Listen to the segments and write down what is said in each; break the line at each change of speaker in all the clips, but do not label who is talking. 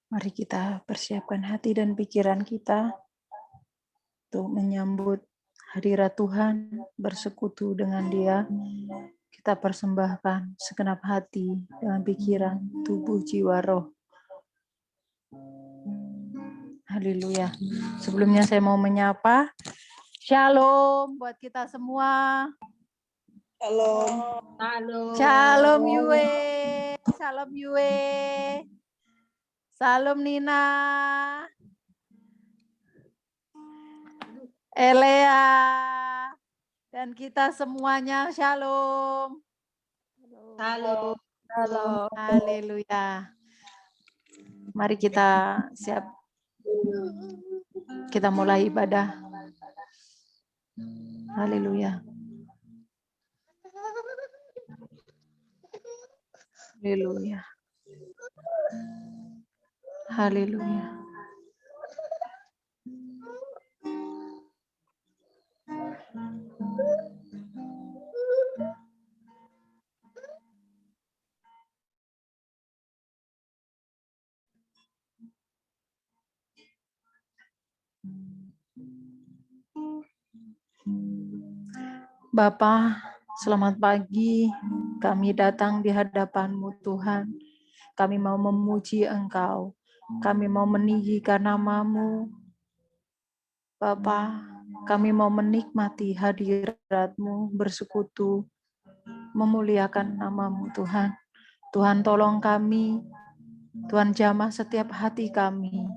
Mari kita persiapkan hati dan pikiran kita untuk menyambut hadirat Tuhan, bersekutu dengan Dia. Kita persembahkan segenap hati dengan pikiran, tubuh, jiwa, roh. Haleluya. Sebelumnya saya mau menyapa. Shalom buat kita semua.
Shalom.
Shalom Yue. Salam Yue. Salam Nina. Elea. Dan kita semuanya shalom.
Halo.
Shalom. Haleluya. Mari kita siap. Kita mulai ibadah. Haleluya. Haleluya. Haleluya. Bapa, selamat pagi. Kami datang di hadapan-Mu Tuhan. Kami mau memuji Engkau. Kami mau meninggikan nama-Mu. Bapa, kami mau menikmati hadirat-Mu, bersekutu, memuliakan nama-Mu Tuhan. Tuhan tolong kami. Tuhan jamah setiap hati kami.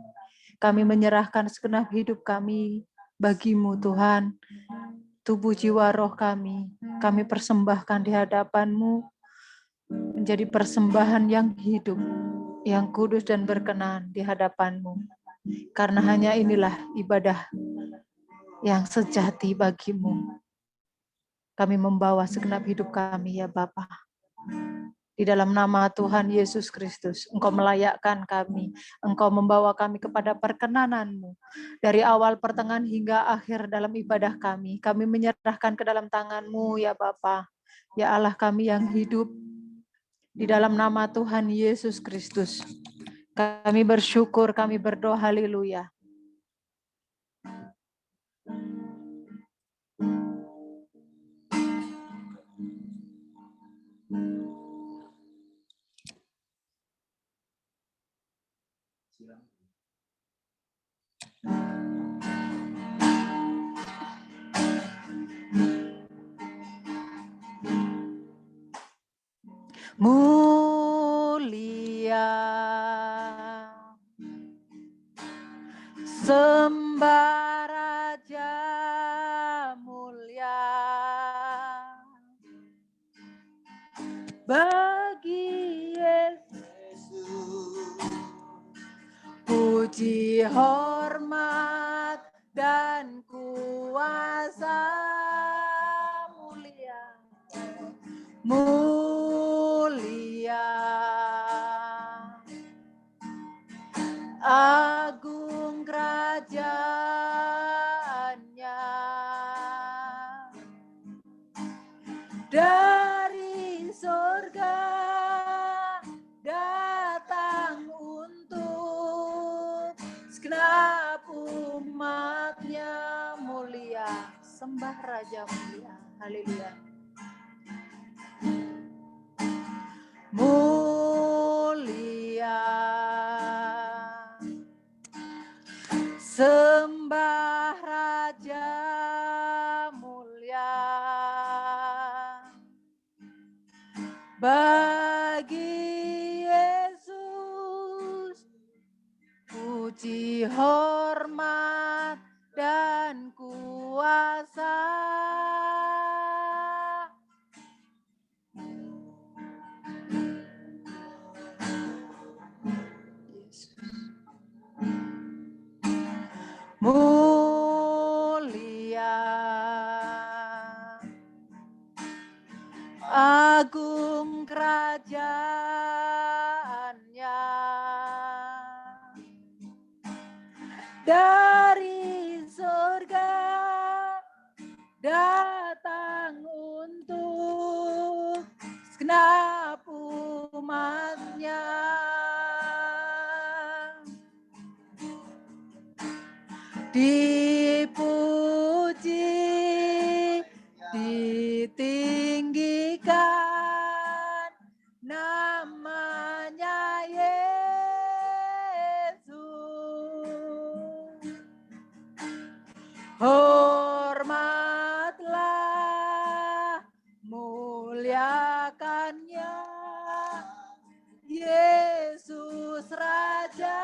Kami menyerahkan segenap hidup kami bagi-Mu Tuhan. Tubuh jiwa roh kami persembahkan di hadapan-Mu menjadi persembahan yang hidup, yang kudus dan berkenan di hadapan-Mu. Karena hanya inilah ibadah yang sejati bagi-Mu. Kami membawa segenap hidup kami ya Bapa. Di dalam nama Tuhan Yesus Kristus, Engkau melayakkan kami, Engkau membawa kami kepada perkenanan-Mu. Dari awal, pertengahan, hingga akhir dalam ibadah kami menyerahkan ke dalam tangan-Mu ya Bapa. Ya Allah kami yang hidup, di dalam nama Tuhan Yesus Kristus, kami bersyukur, kami berdoa, haleluya. Mulia, sembah Raja mulia, bagi Yesus, puji hormat dan kuasa mulia. Mulia, agung kerajaannya, dari surga datang untuk segenap umatnya. Mulia, sembah Raja mulia, haleluya. Mulia, sembah Raja mulia, bagi Yesus, puji hormat dan kuasa. Mulia, agung kerajaannya, dari surga datang untuk segenap umatnya. dipuji, ditinggikan namanya Yesus. Hormatlah, muliakannya, Yesus Raja.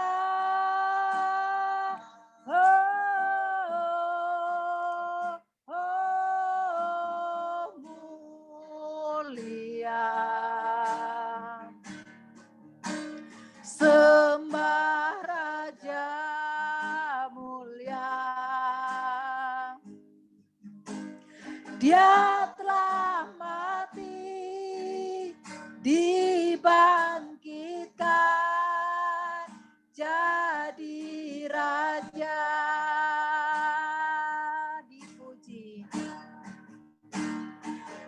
Mulia. Sembah Raja mulia. Dia telah mati, dibangkitkan, jadi Raja. Dipuji,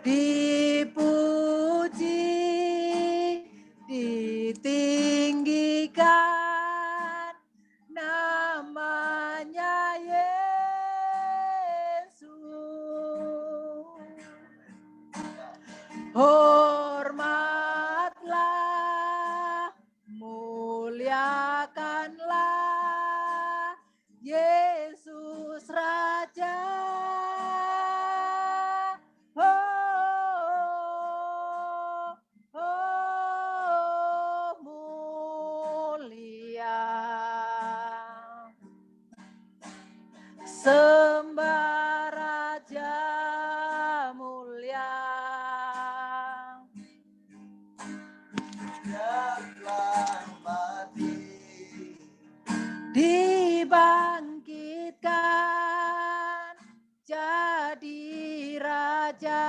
dipuji, ditinggikan namanya Yesus. Hormatlah, muliakanlah Yesus Raja. Mulia. Sembah Raja mulia. Dia telah mati, dibangkitkan, jadi Raja.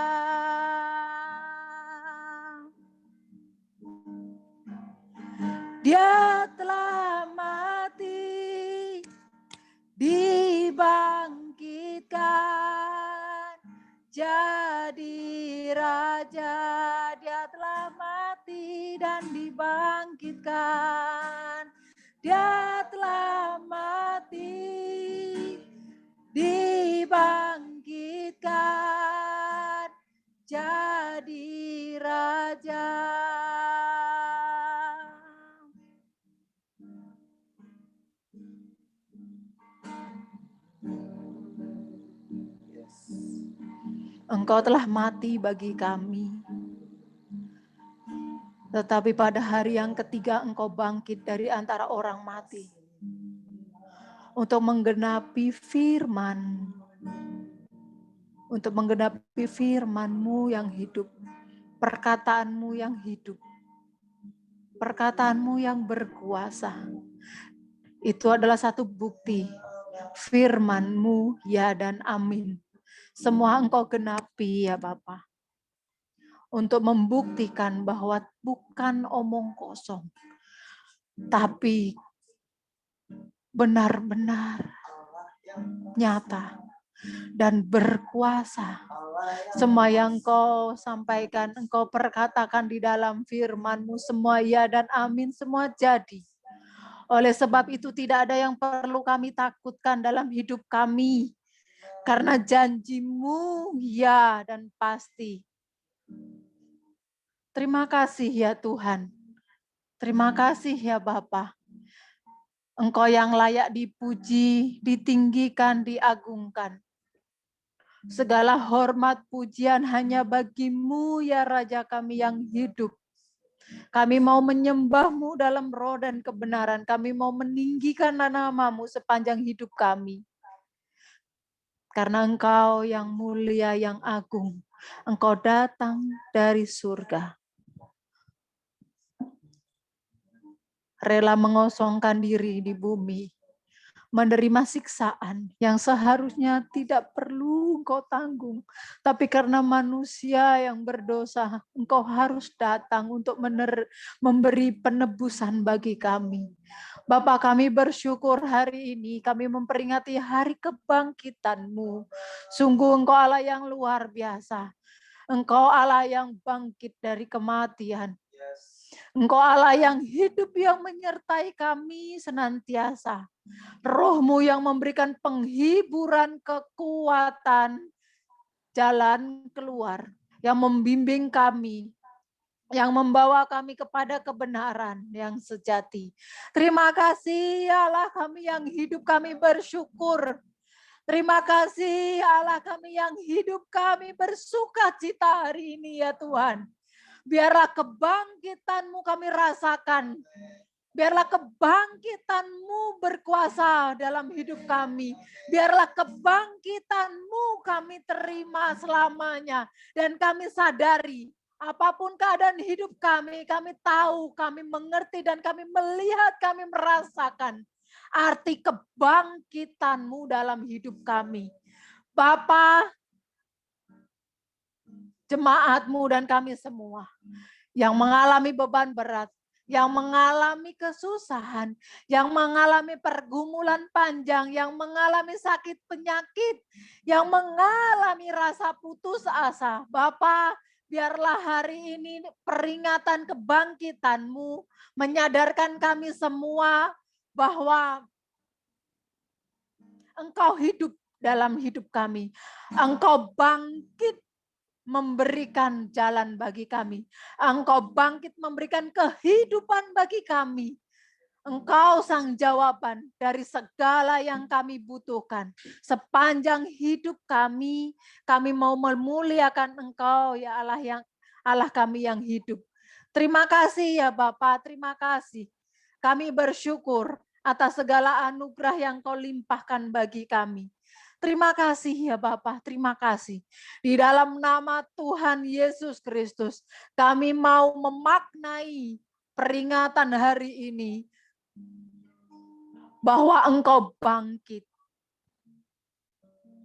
Dia telah mati, dibangkitkan, jadi Raja. Dia telah mati dan dibangkitkan. Dia telah mati, dibangkitkan, jadi Raja. Engkau telah mati bagi kami. Tetapi pada hari yang ketiga Engkau bangkit dari antara orang mati. Untuk menggenapi firman. Untuk menggenapi firman-Mu yang hidup. Perkataan-Mu yang hidup. Perkataan-Mu yang berkuasa. Itu adalah satu bukti. Firman-Mu ya dan amin. Semua Engkau genapi ya Bapa. Untuk membuktikan bahwa bukan omong kosong. Tapi benar-benar nyata dan berkuasa. Semua yang Engkau sampaikan, Engkau perkatakan di dalam firman-Mu, semua ya dan amin, semua jadi. Oleh sebab itu tidak ada yang perlu kami takutkan dalam hidup kami. Karena janji-Mu ya dan pasti. Terima kasih ya Tuhan. Terima kasih ya Bapa. Engkau yang layak dipuji, ditinggikan, diagungkan. Segala hormat pujian hanya bagi-Mu ya Raja kami yang hidup. Kami mau menyembah-Mu dalam roh dan kebenaran. Kami mau meninggikan nama-Mu sepanjang hidup kami. Karena Engkau yang mulia, yang agung. Engkau datang dari surga. Rela mengosongkan diri di bumi. Menerima siksaan yang seharusnya tidak perlu Engkau tanggung. Tapi karena manusia yang berdosa, Engkau harus datang untuk memberi penebusan bagi kami. Bapa, kami bersyukur hari ini, kami memperingati hari kebangkitan-Mu. Sungguh Engkau Allah yang luar biasa. Engkau Allah yang bangkit dari kematian. Engkau Allah yang hidup, yang menyertai kami senantiasa. Roh-Mu yang memberikan penghiburan, kekuatan, jalan keluar, yang membimbing kami, yang membawa kami kepada kebenaran yang sejati. Terima kasih Allah kami yang hidup, kami bersyukur. Terima kasih Allah kami yang hidup, kami bersuka cita hari ini ya Tuhan. Biarlah kebangkitan-Mu kami rasakan. Biarlah kebangkitan-Mu berkuasa dalam hidup kami. Biarlah kebangkitan-Mu kami terima selamanya. Dan kami sadari, apapun keadaan hidup kami tahu, kami mengerti, dan kami melihat, kami merasakan arti kebangkitan-Mu dalam hidup kami. Bapa, jemaat-Mu dan kami semua yang mengalami beban berat, yang mengalami kesusahan, yang mengalami pergumulan panjang, yang mengalami sakit penyakit, yang mengalami rasa putus asa. Bapa, biarlah hari ini peringatan kebangkitan-Mu menyadarkan kami semua bahwa Engkau hidup dalam hidup kami. Engkau bangkit memberikan jalan bagi kami. Engkau bangkit memberikan kehidupan bagi kami. Engkau sang jawaban dari segala yang kami butuhkan. Sepanjang hidup kami mau memuliakan Engkau ya Allah kami yang hidup. Terima kasih ya Bapa, terima kasih. Kami bersyukur atas segala anugerah yang Kau limpahkan bagi kami. Terima kasih ya Bapa, terima kasih. Di dalam nama Tuhan Yesus Kristus, kami mau memaknai peringatan hari ini bahwa Engkau bangkit,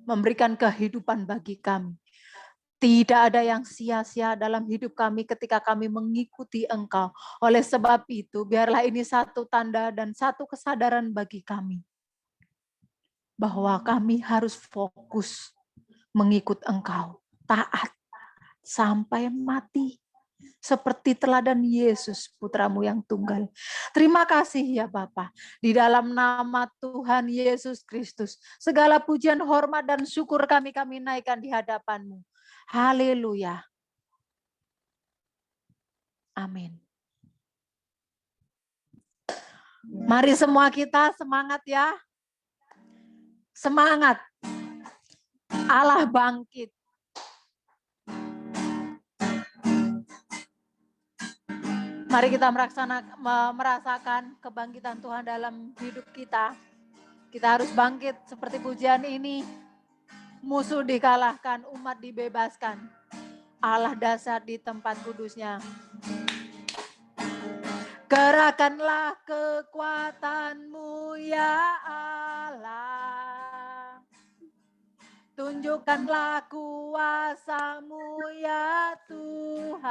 memberikan kehidupan bagi kami. Tidak ada yang sia-sia dalam hidup kami ketika kami mengikuti Engkau. Oleh sebab itu, biarlah ini satu tanda dan satu kesadaran bagi kami bahwa kami harus fokus mengikut Engkau, taat sampai mati, seperti teladan Yesus, putra-Mu yang tunggal. Terima kasih ya Bapa, di dalam nama Tuhan Yesus Kristus, segala pujian, hormat, dan syukur kami naikkan di hadapan-Mu. Haleluya. Amin. Mari semua kita semangat ya. Semangat. Allah bangkit. Mari kita merasakan kebangkitan Tuhan dalam hidup kita. Kita harus bangkit seperti pujian ini. Musuh dikalahkan, umat dibebaskan. Allah dasar di tempat kudusnya. Kerahkanlah kekuatan-Mu ya Allah. Tunjukkanlah kuasa-Mu ya Tuhan.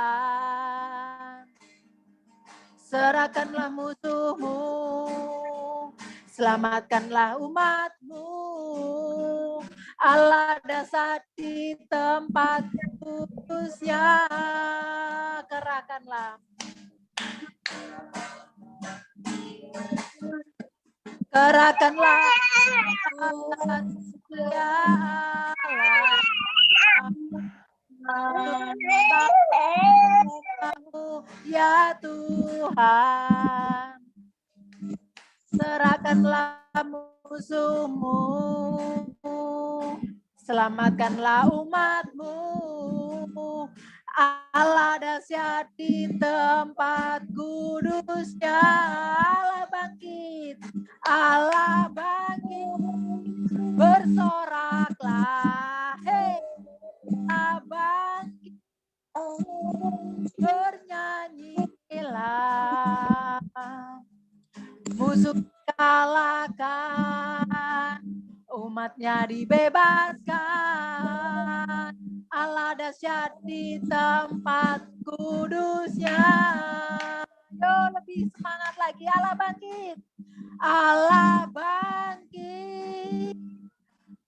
Serahkanlah musuh-Mu, selamatkanlah umat-Mu. Allah dasar di tempat kudusnya. Kerahkanlah. Kerahkanlah Tuhan ya Allah. Ya Tuhan, serahkanlah musuh-Mu, selamatkanlah umat-Mu. Allah dahsyat di tempat kudusnya. Allah bangkit, Allah bangkit, bersoraklah, hei, Allah bangkit, bernyanyilah, musuh kalahkan, umatnya dibebaskan. Allah dahsyat di tempat kudusnya. Yo, lebih semangat lagi. Allah bangkit. Allah bangkit.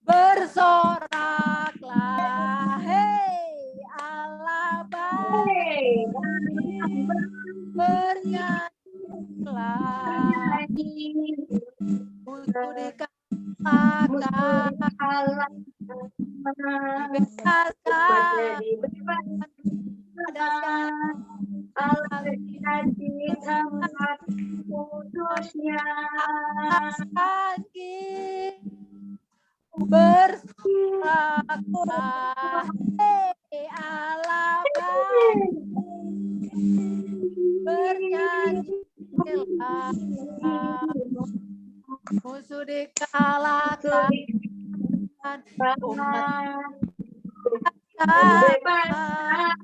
Bersoraklah. Hei, Allah bangkit. Bernyanyilah. Musuh
Allah jadi tempat kudusnya.
Bersukalah, Allah bernyanyilah, musuh dikalahkan, umat Allah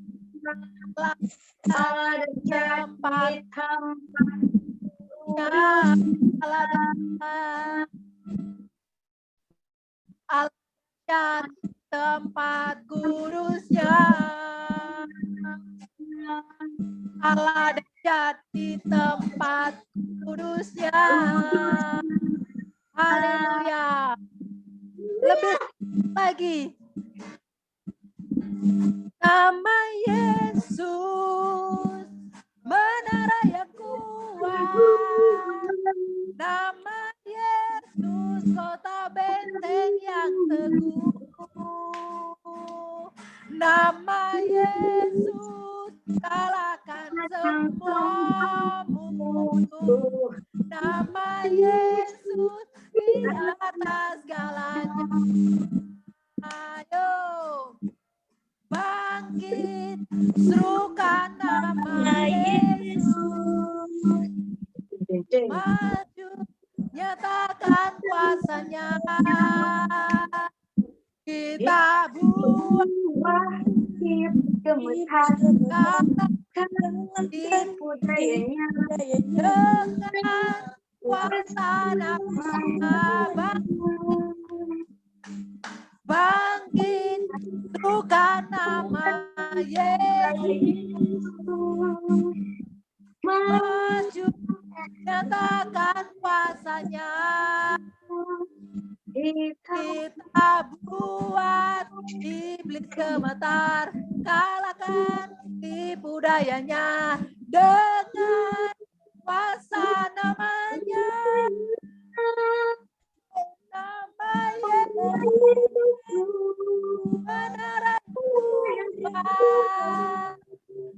tempat Allah tempat kudusnya. Allah di tempat kudusnya. Haleluya. Lebih lagi. Nama Yesus menara yang kuat. Nama Yesus kota benteng yang teguh. Nama Yesus kalahkan semua musuh. Nama Yesus di atas segalanya. Ayo bangkit, serukan nama Yesus. Maju, nyatakan kuasanya. Kita buat
gemetar tipu dayanya
dengan kuasa nama bangkit, serukan nama Yesus. Maju, nyatakan kuasanya. Kita buat iblis gemetar, kalahkan tipu dayanya dengan kuasa namanya. Nama Yesus menara kuat.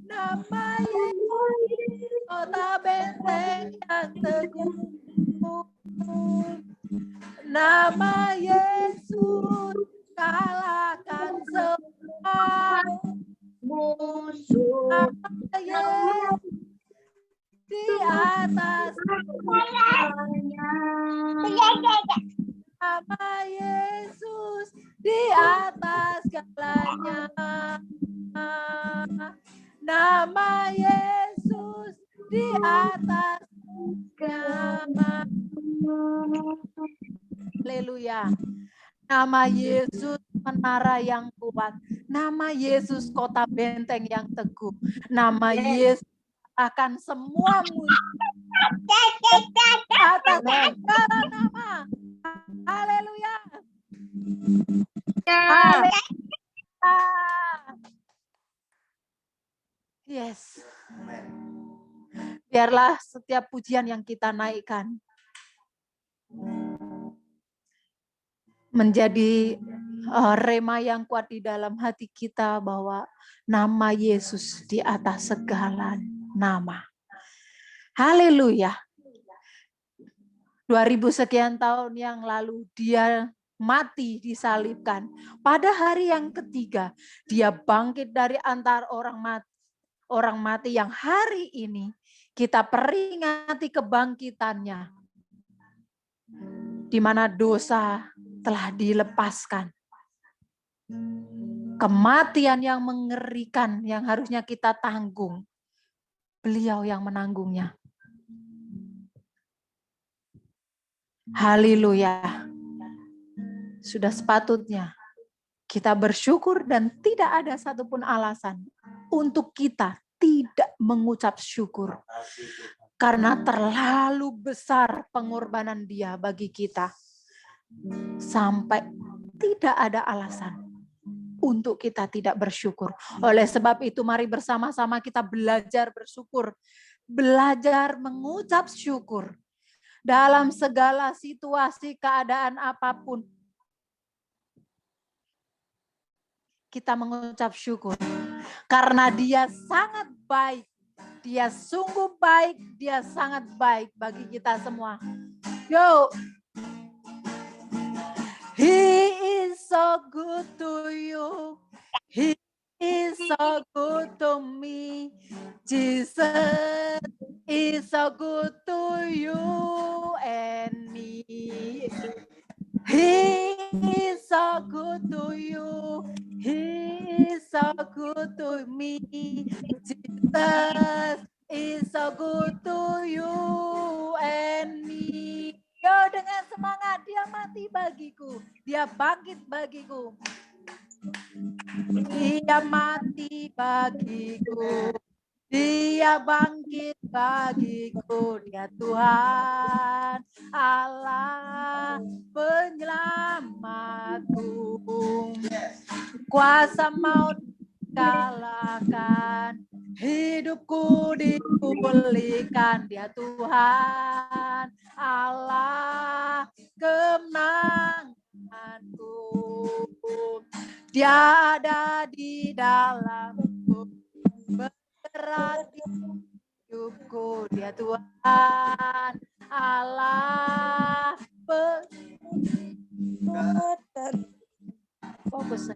Nama Yesus kota benteng yang teguh. Nama Yesus kalahkan semua
musuh.
Nama Yesus di atas segalanya. Nama Yesus di atas segalanya. Nama Yesus di atas segalanya. Haleluya. Nama Yesus menara yang kuat. Nama Yesus kota benteng yang teguh. Nama Yesus akan semua musuh. Atas segala nama. Haleluya. Haleluya. Yes. Biarlah setiap pujian yang kita naikkan menjadi rema yang kuat di dalam hati kita bahwa nama Yesus di atas segala nama. Haleluya. 2000 sekian tahun yang lalu dia mati disalibkan. Pada hari yang ketiga dia bangkit dari antara orang mati yang hari ini kita peringati kebangkitannya. Di mana dosa telah dilepaskan. Kematian yang mengerikan yang harusnya kita tanggung, beliau yang menanggungnya. Haleluya. Sudah sepatutnya kita bersyukur dan tidak ada satupun alasan untuk kita tidak mengucap syukur. Karena terlalu besar pengorbanan dia bagi kita. Sampai tidak ada alasan untuk kita tidak bersyukur. Oleh sebab itu mari bersama-sama kita belajar bersyukur. Belajar mengucap syukur. Dalam segala situasi keadaan apapun. Kita mengucap syukur. Karena Dia sangat baik. Dia sungguh baik, Dia sangat baik bagi kita semua. Yo. He is so good to you. He is so good to me. Jesus is so good to you and me. He is so good to you. He is so good to me. Jesus is so good to you and me. Yo, dengan semangat, Dia mati bagiku. Dia bangkit bagiku. Dia mati bagiku. Dia bangkit bagiku, Dia Tuhan Allah penyelamatku. Kuasa maut kalahkan, hidupku dipulihkan, Dia Tuhan Allah kemenanganku. Dia ada di dalamku, bergerak di hidupku, Dia Tuhan Allah fokus.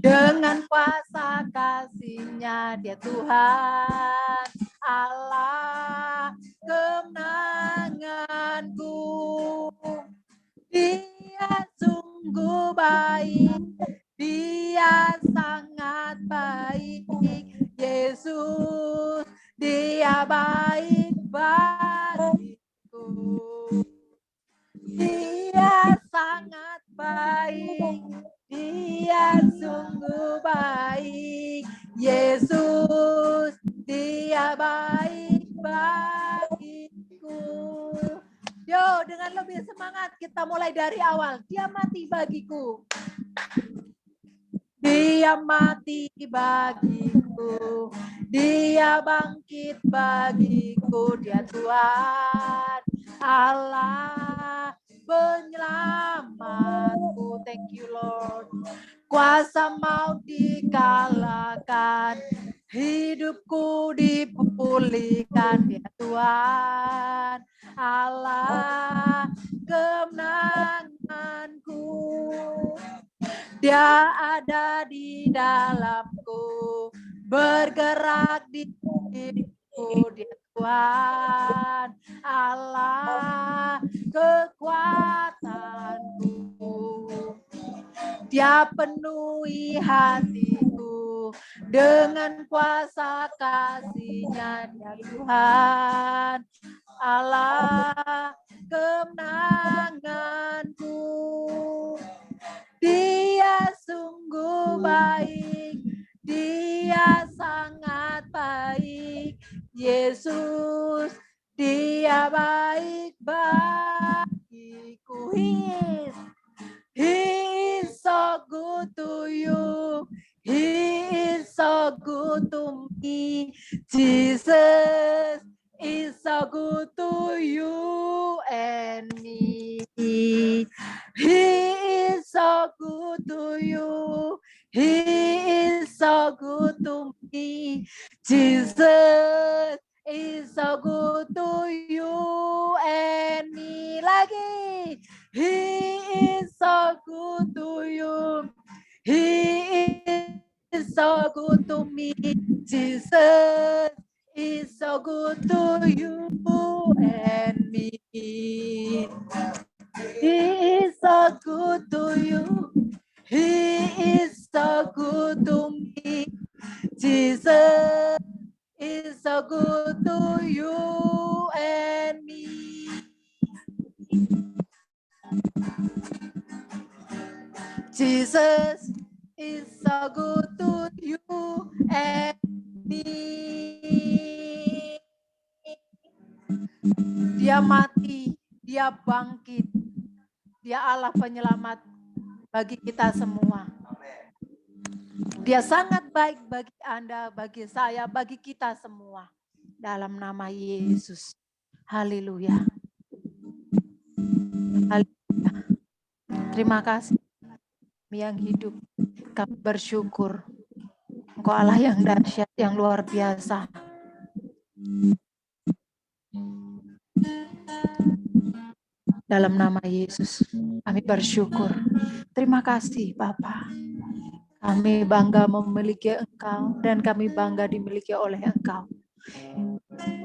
Dengan kuasa kasih-Nya, Dia Tuhan Allah kemenanganku. Dia sungguh baik, Dia sangat baik. Yesus, Dia baik bagiku. Dia sangat baik, Dia sungguh baik. Yesus, Dia baik bagiku. Yo, dengan lebih semangat kita mulai dari awal. Dia mati bagiku. Dia mati bagiku. Dia bangkit bagiku. Dia Tuhan Allah penyelamatku. Thank you, Lord. Kuasa maut dikalahkan, hidupku dipulihkan, Dia Tuhan Allah kemenanganku. Dia ada di dalamku, bergerak di hidupku, Dia Tuhan Allah kekuatanku. Dia penuhi hatiku dengan kuasa kasih-Nya, Dia Tuhan Allah kemenanganku. Dia sungguh baik, Dia sangat baik. Yesus, Dia baik bagiku. He is so good to you. He is so good to me. Jesus is so good to you and me. He is so good to you. He is so good to me. Jesus is so good to you and me. Lagi. He is so good to you. He is so good to me. Jesus is so good to you and me. He is so good to you. He is so good to me. Jesus is so good to you and me. Jesus is so good to you and me. Dia mati, Dia bangkit. Dia Allah penyelamat bagi kita semua. Dia sangat baik bagi Anda, bagi saya, bagi kita semua. Dalam nama Yesus. Haleluya. Haleluya. Terima kasih kami yang hidup. Kami bersyukur. Engkau Allah yang dahsyat, yang luar biasa. Dalam nama Yesus, kami bersyukur. Terima kasih Bapa. Kami bangga memiliki Engkau dan kami bangga dimiliki oleh Engkau.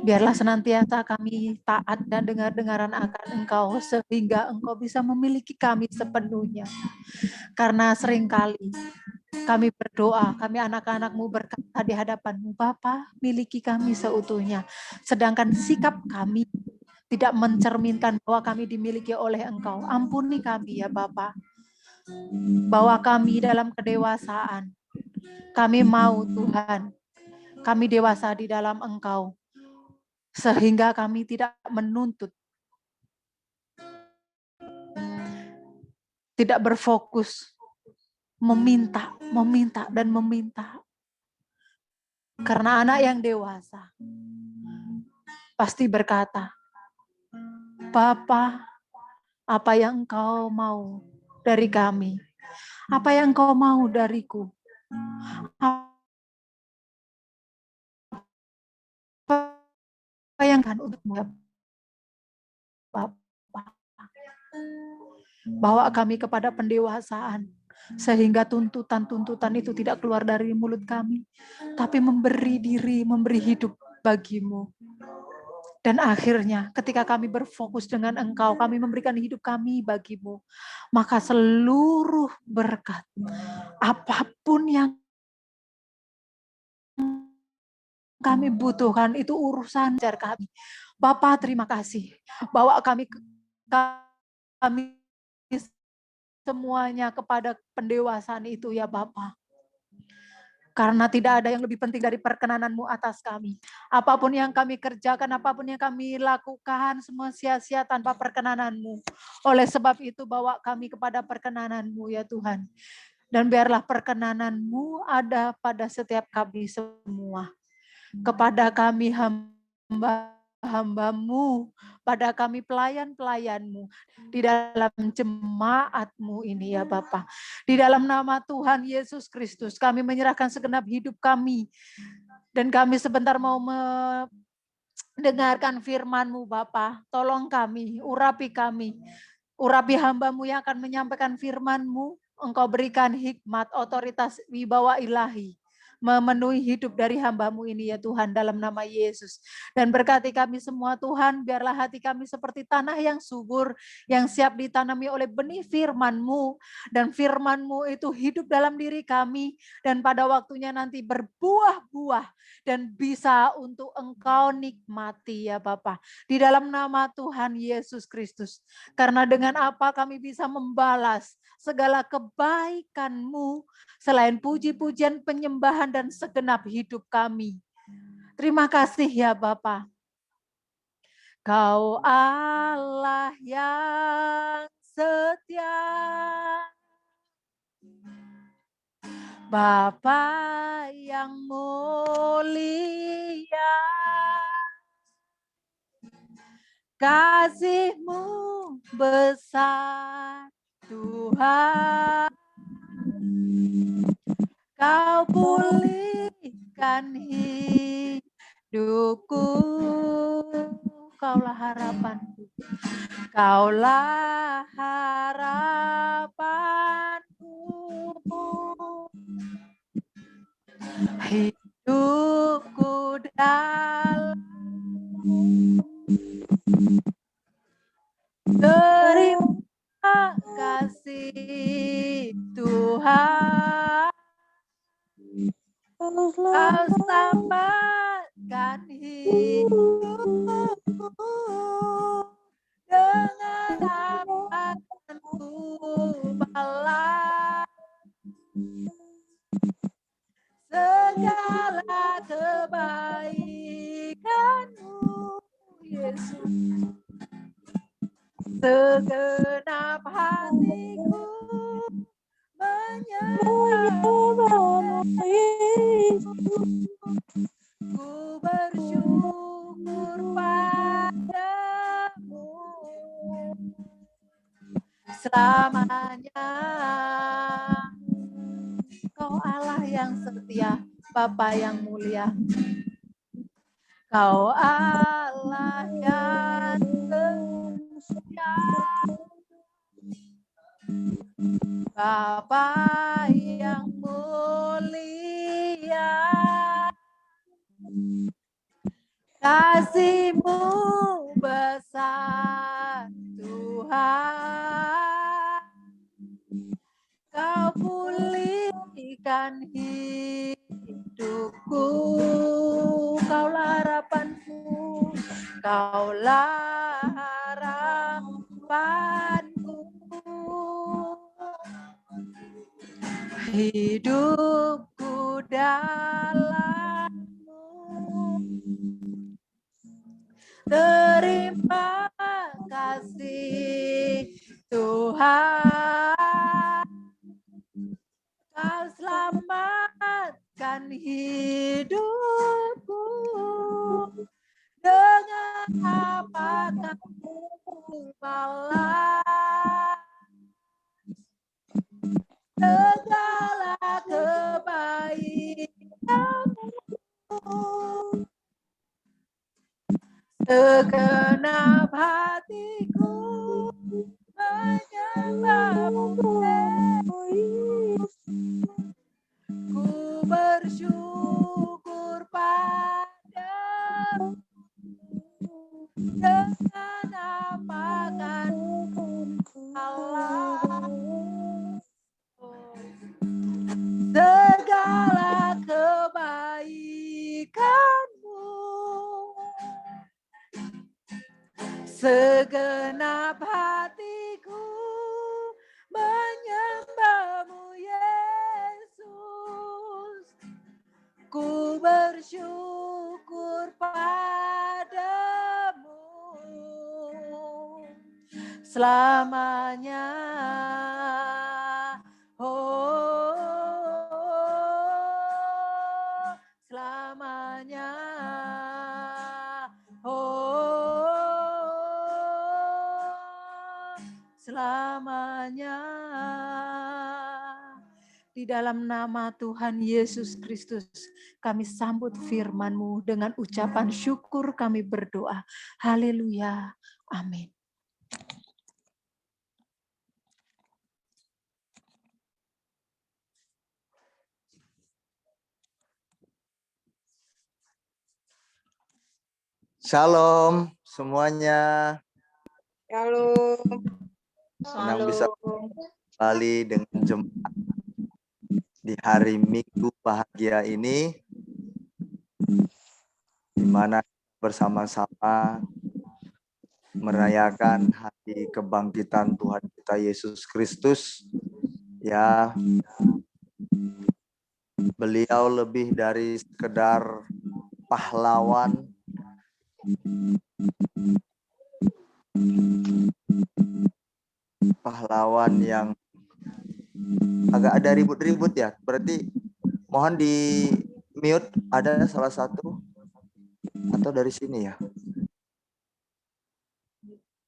Biarlah senantiasa kami taat dan dengar-dengaran akan Engkau sehingga Engkau bisa memiliki kami sepenuhnya. Karena seringkali kami berdoa, kami anak-anak-Mu berkata di hadapan-Mu, Bapa, miliki kami seutuhnya. Sedangkan sikap kami tidak mencerminkan bahwa kami dimiliki oleh Engkau. Ampuni kami ya Bapa. Bawa kami dalam kedewasaan. Kami mau Tuhan, kami dewasa di dalam Engkau. Sehingga kami tidak menuntut, tidak berfokus, meminta, dan meminta. Karena anak yang dewasa pasti berkata, Bapa, apa yang Engkau mau dari kami? Apa yang Engkau mau dariku? Apa yang kan untuk Bapa? Bawa kami kepada pendewasaan, sehingga tuntutan-tuntutan itu tidak keluar dari mulut kami, tapi memberi diri, memberi hidup bagimu. Dan akhirnya ketika kami berfokus dengan Engkau, kami memberikan hidup kami bagimu, maka seluruh berkat, apapun yang kami butuhkan, itu urusan jar kami. Bapa, terima kasih. Bawa kami semuanya kepada pendewasaan itu ya Bapa. Karena tidak ada yang lebih penting dari perkenanan-Mu atas kami. Apapun yang kami kerjakan, apapun yang kami lakukan, semua sia-sia tanpa perkenanan-Mu. Oleh sebab itu bawa kami kepada perkenanan-Mu ya Tuhan. Dan biarlah perkenanan-Mu ada pada setiap kami semua. Kepada kami hamba-Mu, pada kami pelayan-pelayan-Mu, di dalam jemaat-Mu ini ya Bapa. Di dalam nama Tuhan Yesus Kristus, kami menyerahkan segenap hidup kami. Dan kami sebentar mau mendengarkan firman-Mu Bapa. Tolong kami, urapi kami. Urapi hamba-Mu yang akan menyampaikan firman-Mu. Engkau berikan hikmat, otoritas, wibawa ilahi. Memenuhi hidup dari hamba-Mu ini ya Tuhan dalam nama Yesus. Dan berkati kami semua Tuhan, biarlah hati kami seperti tanah yang subur, yang siap ditanami oleh benih firman-Mu. Dan firman-Mu itu hidup dalam diri kami, dan pada waktunya nanti berbuah-buah, dan bisa untuk Engkau nikmati ya Bapa. Di dalam nama Tuhan Yesus Kristus. Karena dengan apa kami bisa membalas segala kebaikan-Mu, selain puji-pujian, penyembahan, dan segenap hidup kami. Terima kasih ya Bapa. Kau Allah yang setia, Bapa yang mulia, kasih-Mu besar Tuhan. Kau pulihkan hidupku, Kaulah harapanku, Kaulah harapanku. Hidupku dalam terima kasih Tuhan. Kau selamatkan hidupku, dengan apa ku balas segala kebaikan-Mu, Yesus. Segenap hatiku menyembah Yesus. Ku bersyukur pada selamanya. Kau Allah yang setia, Bapa yang mulia. Kau Allah yang setia, Bapa yang mulia. Kasih-Mu besar Tuhan, Kau pulihkan hidupku, Kaulah harapanku, Kaulah harapanku. Hidupku dalam-Mu. Terima kasih Tuhan, Kau selamatkan hidupku. Dengan apakah ku balas segala kebaikan-Mu. Segenap hatiku menyembah-Mu, ku bersyukur padamu. Dengan apakah Allah segala kebaikan-Mu. Segenap hatiku menyembah-Mu, Yesus. Ku bersyukur padamu selamanya. Oh, selamanya. Selamanya. Di dalam nama Tuhan Yesus Kristus, kami sambut firman-Mu dengan ucapan syukur, kami berdoa. Haleluya. Amin.
Shalom semuanya.
Shalom.
Senang bisa kembali dengan jemaat di hari Minggu bahagia ini, di mana bersama-sama merayakan hari kebangkitan Tuhan kita Yesus Kristus. Ya, beliau lebih dari sekedar pahlawan, yang agak ada ribut-ribut ya. Berarti mohon di mute, ada salah satu atau dari sini ya.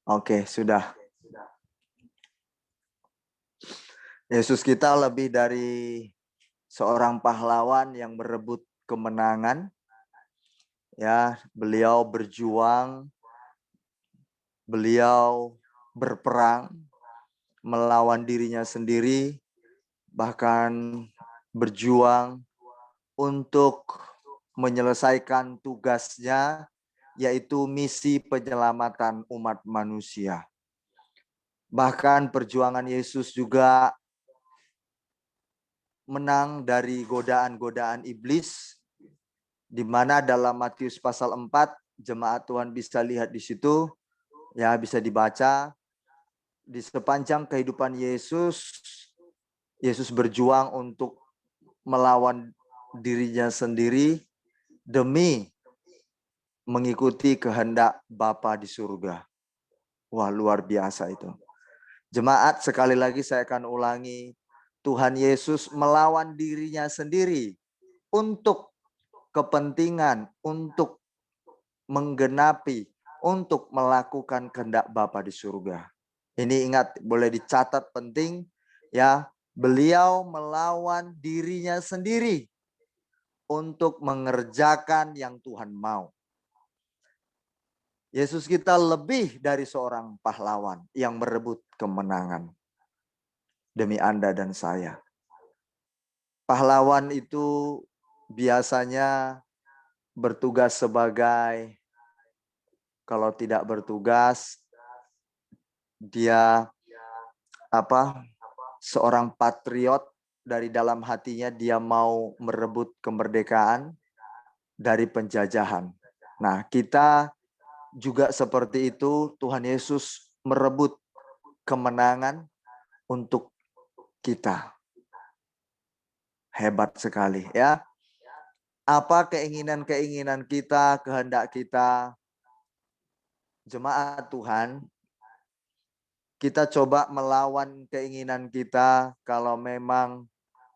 Oke, sudah. Yesus kita lebih dari seorang pahlawan yang berebut kemenangan. Ya, beliau berjuang, beliau berperang melawan dirinya sendiri, bahkan berjuang untuk menyelesaikan tugasnya, yaitu misi penyelamatan umat manusia. Bahkan perjuangan Yesus juga menang dari godaan-godaan iblis, di mana dalam Matius pasal 4, jemaat Tuhan bisa lihat di situ, ya bisa dibaca, di sepanjang kehidupan Yesus, Yesus berjuang untuk melawan dirinya sendiri demi mengikuti kehendak Bapa di surga. Wah, luar biasa itu. Jemaat, sekali lagi saya akan ulangi, Tuhan Yesus melawan dirinya sendiri untuk kepentingan, untuk menggenapi, untuk melakukan kehendak Bapa di surga. Ini ingat, boleh dicatat, penting ya. Beliau melawan dirinya sendiri untuk mengerjakan yang Tuhan mau. Yesus kita lebih dari seorang pahlawan yang merebut kemenangan demi Anda dan saya. Pahlawan itu biasanya bertugas sebagai, kalau tidak bertugas, dia seorang patriot. Dari dalam hatinya dia mau merebut kemerdekaan dari penjajahan. Nah, kita juga seperti itu. Tuhan Yesus merebut kemenangan untuk kita. Hebat sekali ya. Apa keinginan-keinginan kita, kehendak kita, jemaat Tuhan, kita coba melawan keinginan kita. Kalau memang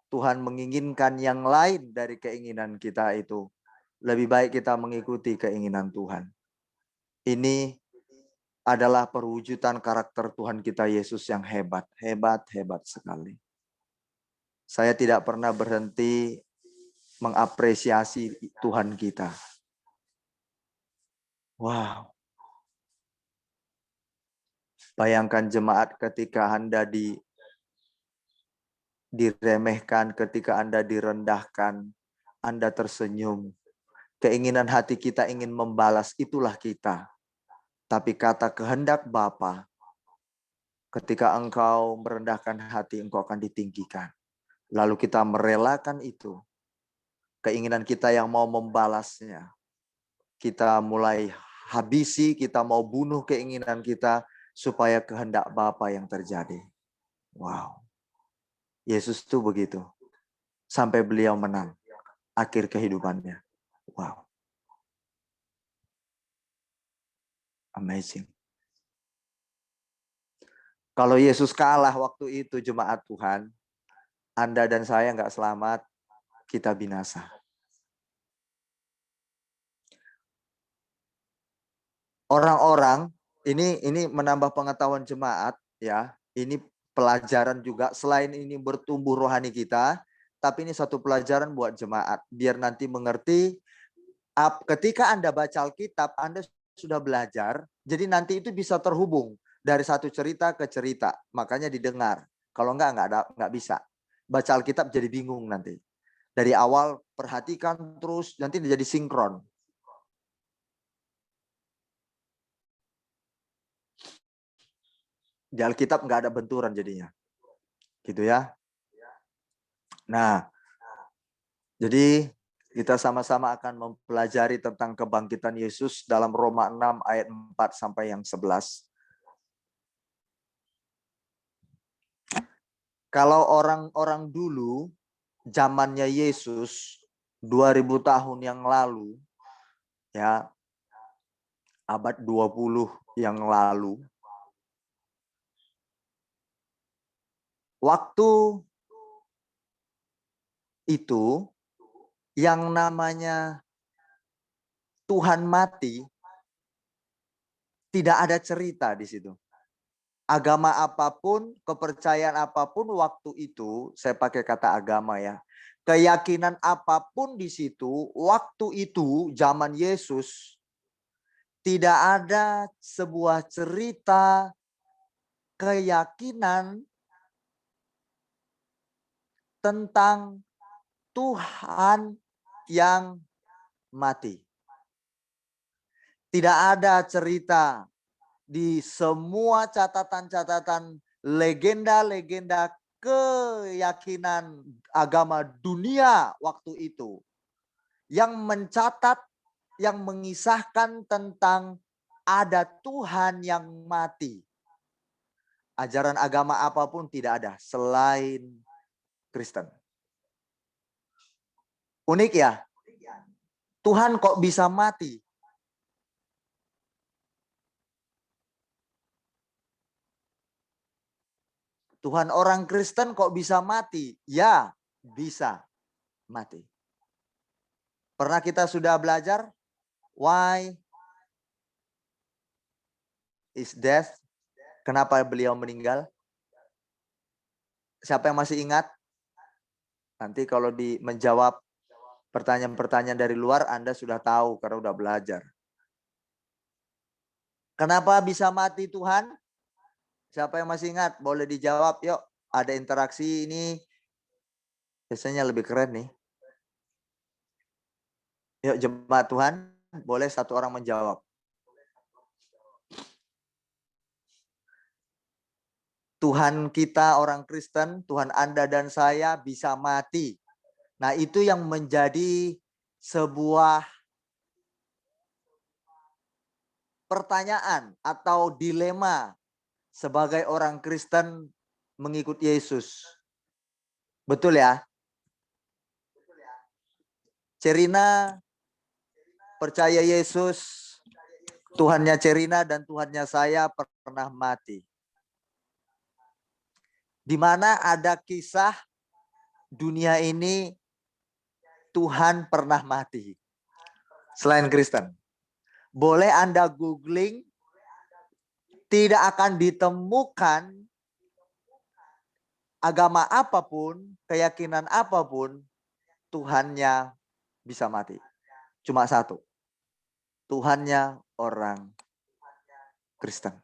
Tuhan menginginkan yang lain dari keinginan kita itu, lebih baik kita mengikuti keinginan Tuhan. Ini adalah perwujudan karakter Tuhan kita Yesus yang hebat. Hebat sekali. Saya tidak pernah berhenti mengapresiasi Tuhan kita. Wow. Bayangkan jemaat, ketika Anda diremehkan, ketika Anda direndahkan, Anda tersenyum. Keinginan hati kita ingin membalas, itulah kita. Tapi kata kehendak Bapa, ketika engkau merendahkan hati, engkau akan ditinggikan. Lalu kita merelakan itu. Keinginan kita yang mau membalasnya. Kita mulai habisi, kita mau bunuh keinginan kita supaya kehendak Bapa yang terjadi. Wow. Yesus tuh begitu. Sampai beliau menang akhir kehidupannya. Wow. Amazing. Kalau Yesus kalah waktu itu, jemaat Tuhan, Anda dan saya nggak selamat, kita binasa. Orang-orang, ini menambah pengetahuan jemaat ya. Ini pelajaran juga, selain ini bertumbuh rohani kita, tapi ini satu pelajaran buat jemaat biar nanti mengerti. Ketika Anda baca Alkitab, Anda sudah belajar, jadi nanti itu bisa terhubung dari satu cerita ke cerita, makanya didengar. Kalau nggak bisa. Baca Alkitab jadi bingung nanti. Dari awal perhatikan terus, nanti jadi sinkron. Di Alkitab nggak ada benturan jadinya. Gitu ya. Nah, jadi kita sama-sama akan mempelajari tentang kebangkitan Yesus dalam Roma 6 ayat 4 sampai yang 11. Kalau orang-orang dulu, zamannya Yesus, 2000 tahun yang lalu, ya, abad 20 yang lalu, waktu itu yang namanya Tuhan mati, tidak ada cerita di situ. Agama apapun, kepercayaan apapun waktu itu, saya pakai kata agama ya. Keyakinan apapun di situ, waktu itu zaman Yesus, tidak ada sebuah cerita keyakinan tentang Tuhan yang mati. Tidak ada cerita di semua catatan-catatan legenda-legenda keyakinan agama dunia waktu itu yang mencatat, yang mengisahkan tentang ada Tuhan yang mati. Ajaran agama apapun tidak ada selain Kristen. Unik ya? Tuhan kok bisa mati? Tuhan orang Kristen kok bisa mati? Ya, bisa mati. Pernah kita sudah belajar? Why is death Kenapa beliau meninggal? Siapa yang masih ingat? Nanti kalau menjawab pertanyaan-pertanyaan dari luar, Anda sudah tahu karena sudah belajar. Kenapa bisa mati Tuhan? Siapa yang masih ingat? Boleh dijawab, yuk. Ada interaksi ini. Biasanya lebih keren nih. Yuk jemaat Tuhan, boleh satu orang menjawab. Tuhan kita orang Kristen, Tuhan Anda dan saya bisa mati. Nah, itu yang menjadi sebuah pertanyaan atau dilema sebagai orang Kristen mengikut Yesus. Betul ya? Cerina percaya Yesus, Tuhannya Cerina dan Tuhannya saya pernah mati. Di mana ada kisah dunia ini Tuhan pernah mati. Selain Kristen. Boleh Anda googling, tidak akan ditemukan agama apapun, keyakinan apapun, Tuhannya bisa mati. Cuma satu. Tuhannya orang Kristen.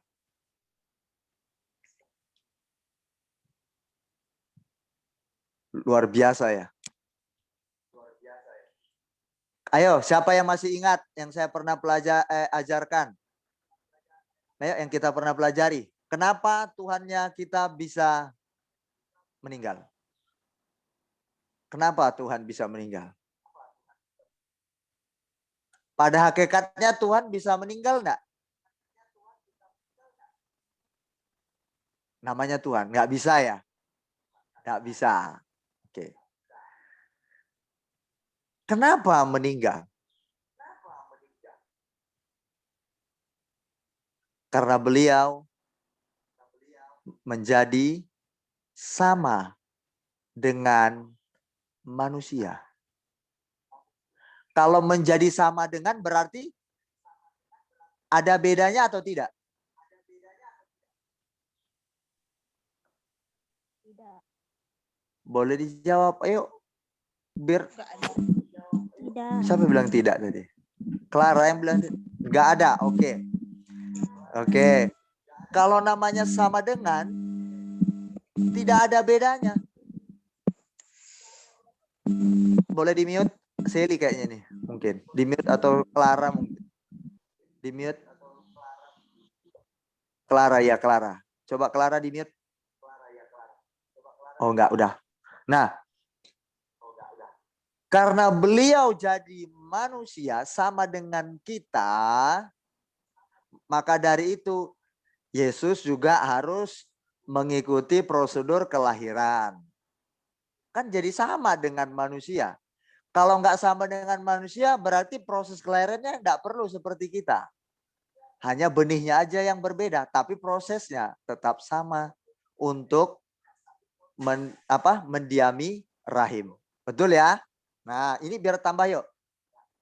Luar biasa ya. Ayo, siapa yang masih ingat yang saya pernah ajarkan? Ayo, yang kita pernah pelajari. Kenapa Tuhannya kita bisa meninggal? Kenapa Tuhan bisa meninggal? Pada hakikatnya Tuhan bisa meninggal enggak? Namanya Tuhan, nggak bisa ya? Nggak bisa. Oke. Kenapa meninggal? Karena beliau menjadi sama dengan manusia. Kalau menjadi sama dengan berarti ada bedanya atau tidak?
Tidak.
Boleh dijawab, ayo. Biar
Tidak.
siapa bilang tidak tadi? Clara yang bilang nggak ada. Oke. Oke. Kalau namanya sama dengan tidak ada bedanya. Boleh di-mute? Sally kayaknya nih, mungkin. Di-mute atau Clara mungkin. Di-mute. Clara ya, Clara. Coba Clara di-mute. Oh, enggak, udah. Nah, karena beliau jadi manusia sama dengan kita, maka dari itu Yesus juga harus mengikuti prosedur kelahiran. Kan jadi sama dengan manusia. Kalau nggak sama dengan manusia, berarti proses kelahirannya nggak perlu seperti kita. Hanya benihnya aja yang berbeda, tapi prosesnya tetap sama untuk mendiami rahim. Betul ya? Nah, ini biar tambah yuk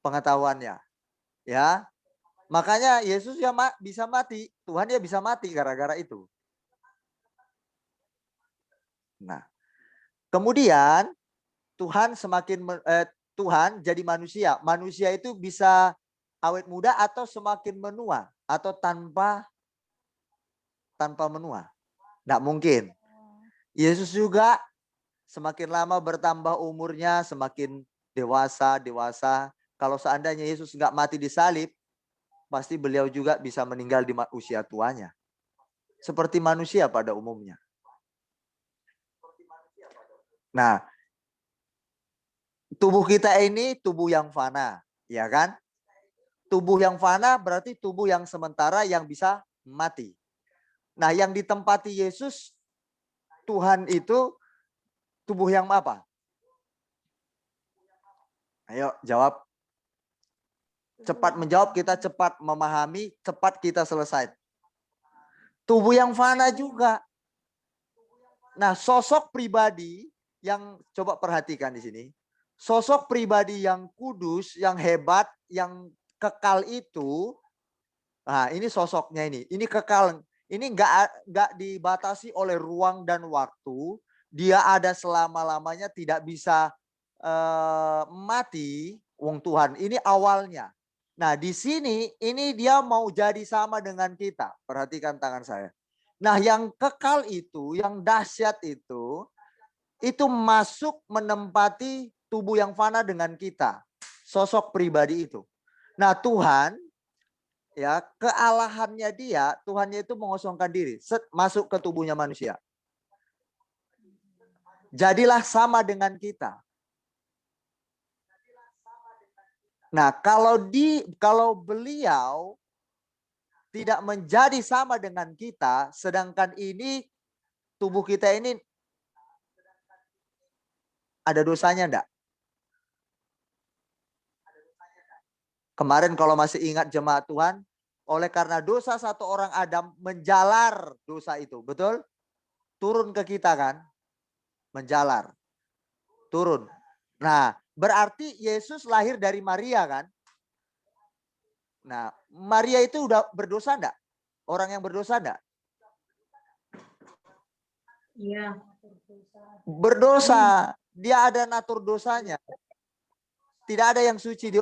pengetahuannya. Ya. Makanya Yesus ya bisa mati. Tuhan ya bisa mati gara-gara itu. Nah, kemudian Tuhan Tuhan jadi manusia. Manusia itu bisa awet muda atau semakin menua atau tanpa menua. Nggak mungkin. Yesus juga semakin lama bertambah umurnya, semakin dewasa. Kalau seandainya Yesus nggak mati di salib, pasti beliau juga bisa meninggal di usia tuanya. Seperti manusia pada umumnya. Nah, tubuh kita ini tubuh yang fana, ya kan? Tubuh yang fana berarti tubuh yang sementara yang bisa mati. Nah, yang ditempati Yesus, Tuhan itu tubuh yang apa? Ayo jawab. Cepat menjawab, kita cepat memahami, cepat kita selesai. Tubuh yang fana juga. Nah, sosok pribadi yang coba perhatikan di sini. Sosok pribadi yang kudus, yang hebat, yang kekal itu. Nah, ini sosoknya ini. Ini kekal. Ini nggak dibatasi oleh ruang dan waktu. Dia ada selama-lamanya, tidak bisa mati. Wong Tuhan ini awalnya. Nah di sini ini dia mau jadi sama dengan kita. Perhatikan tangan saya. Nah yang kekal itu, yang dahsyat itu masuk menempati tubuh yang fana dengan kita. Sosok pribadi itu. Nah Tuhan, ya kealahannya dia, Tuhannya itu mengosongkan diri, masuk ke tubuhnya manusia. Jadilah sama dengan kita. Nah, kalau beliau tidak menjadi sama dengan kita, sedangkan ini tubuh kita ini ada dosanya enggak? Kemarin kalau masih ingat jemaat Tuhan, oleh karena dosa satu orang Adam menjalar dosa itu, betul? Turun ke kita kan? Menjalar. Turun. Nah, berarti Yesus lahir dari Maria kan? Nah, Maria itu udah berdosa enggak? Orang yang berdosa enggak?
Iya.
Berdosa. Dia ada natur dosanya. Tidak ada yang suci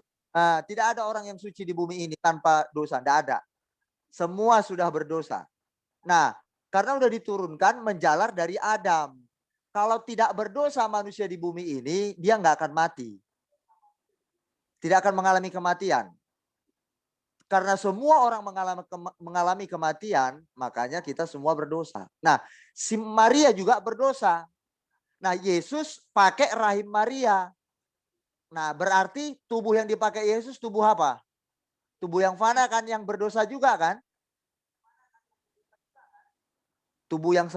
tidak ada orang yang suci di bumi ini tanpa dosa. Tidak ada. Semua sudah berdosa. Nah, karena udah diturunkan menjalar dari Adam. Kalau tidak berdosa manusia di bumi ini, dia nggak akan mati. Tidak akan mengalami kematian. Karena semua orang mengalami kematian, makanya kita semua berdosa. Nah, si Maria juga berdosa. Nah, Yesus pakai rahim Maria. Nah, berarti tubuh yang dipakai Yesus tubuh apa? Tubuh yang fana kan, yang berdosa juga kan? Tubuh yang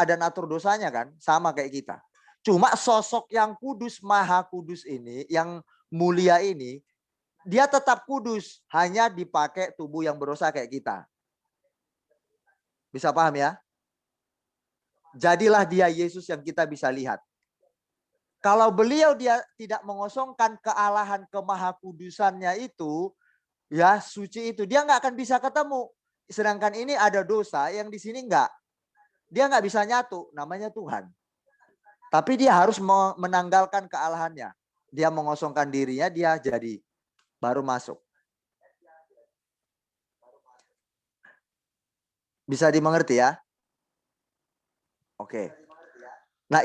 ada natur dosanya kan, sama kayak kita. Cuma sosok yang kudus, maha kudus ini, yang mulia ini, dia tetap kudus, hanya dipakai tubuh yang berdosa kayak kita. Bisa paham ya? Jadilah dia Yesus yang kita bisa lihat. Kalau beliau dia tidak mengosongkan kealahan kemahakudusannya itu, ya suci itu, dia nggak akan bisa ketemu. Sedangkan ini ada dosa yang di sini enggak. Dia nggak bisa nyatu, namanya Tuhan. Tapi dia harus menanggalkan kealahannya. Dia mengosongkan dirinya, dia jadi baru masuk. Bisa dimengerti ya? Oke. Nah,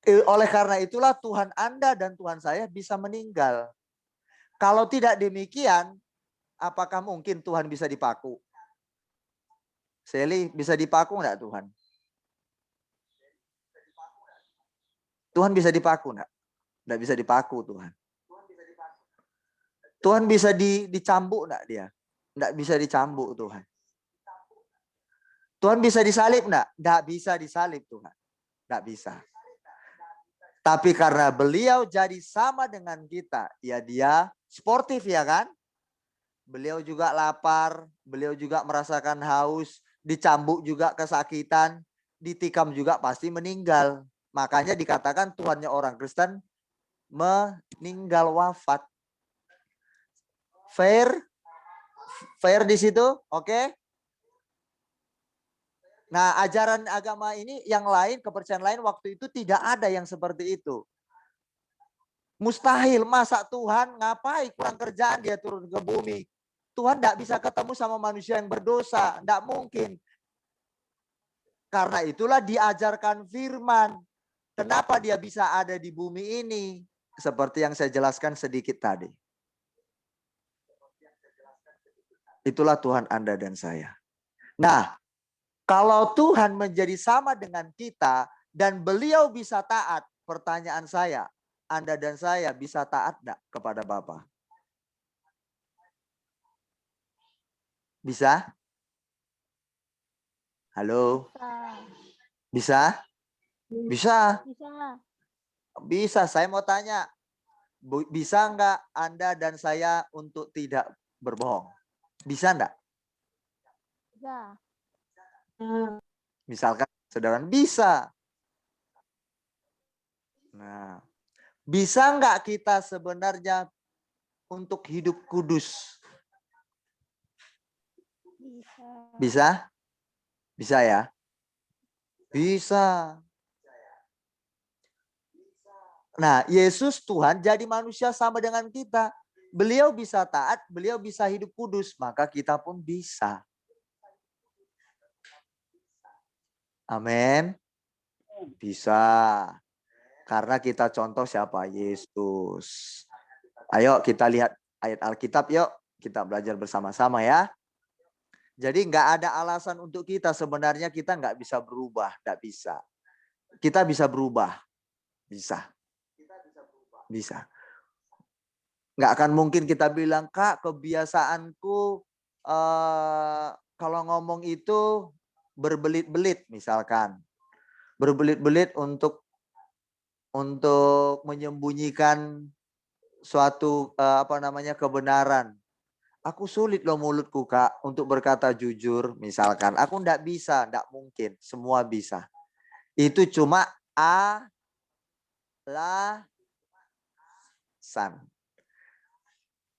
oleh karena itulah Tuhan Anda dan Tuhan saya bisa meninggal. Kalau tidak demikian, apakah mungkin Tuhan bisa dipaku? Sally, bisa dipaku enggak Tuhan? Tuhan bisa dipaku enggak? Enggak bisa dipaku Tuhan. Tuhan bisa dicambuk enggak dia? Enggak bisa dicambuk Tuhan. Tuhan bisa disalib enggak? Enggak bisa disalib Tuhan. Enggak bisa. Tapi karena beliau jadi sama dengan kita, ya dia sportif ya kan? Beliau juga lapar, beliau juga merasakan haus, dicambuk juga kesakitan, ditikam juga pasti meninggal. Makanya dikatakan Tuhannya orang Kristen meninggal wafat. Fair di situ, oke? Nah, ajaran agama ini yang lain, kepercayaan lain waktu itu tidak ada yang seperti itu. Mustahil, masa Tuhan ngapain kurang kerjaan dia turun ke bumi. Tuhan tidak bisa ketemu sama manusia yang berdosa, tidak mungkin. Karena itulah diajarkan firman. Kenapa dia bisa ada di bumi ini? Seperti yang saya jelaskan sedikit tadi. Itulah Tuhan Anda dan saya. Nah, kalau Tuhan menjadi sama dengan kita dan beliau bisa taat, pertanyaan saya, Anda dan saya bisa taat enggak kepada Bapa? Bisa? Halo? Bisa? Bisa? Bisa. Saya mau tanya, bisa enggak Anda dan saya untuk tidak berbohong? Bisa enggak?
Bisa.
Misalkan saudara bisa. Nah, bisa enggak kita sebenarnya untuk hidup kudus?
Bisa.
Bisa? Bisa ya? Bisa. Nah, Yesus Tuhan jadi manusia sama dengan kita. Beliau bisa taat, beliau bisa hidup kudus, maka kita pun bisa. Amin. Bisa. Karena kita contoh siapa? Yesus. Ayo kita lihat ayat Alkitab yuk. Kita belajar bersama-sama ya. Jadi nggak ada alasan untuk kita. Sebenarnya kita nggak bisa berubah. Nggak bisa. Kita bisa berubah. Bisa. Bisa. Nggak akan mungkin kita bilang, Kak, kebiasaanku kalau ngomong itu berbelit-belit misalkan. Berbelit-belit untuk menyembunyikan suatu kebenaran. Aku sulit loh mulutku, Kak, untuk berkata jujur misalkan. Aku nggak bisa, nggak mungkin. Semua bisa. Itu cuma alasan.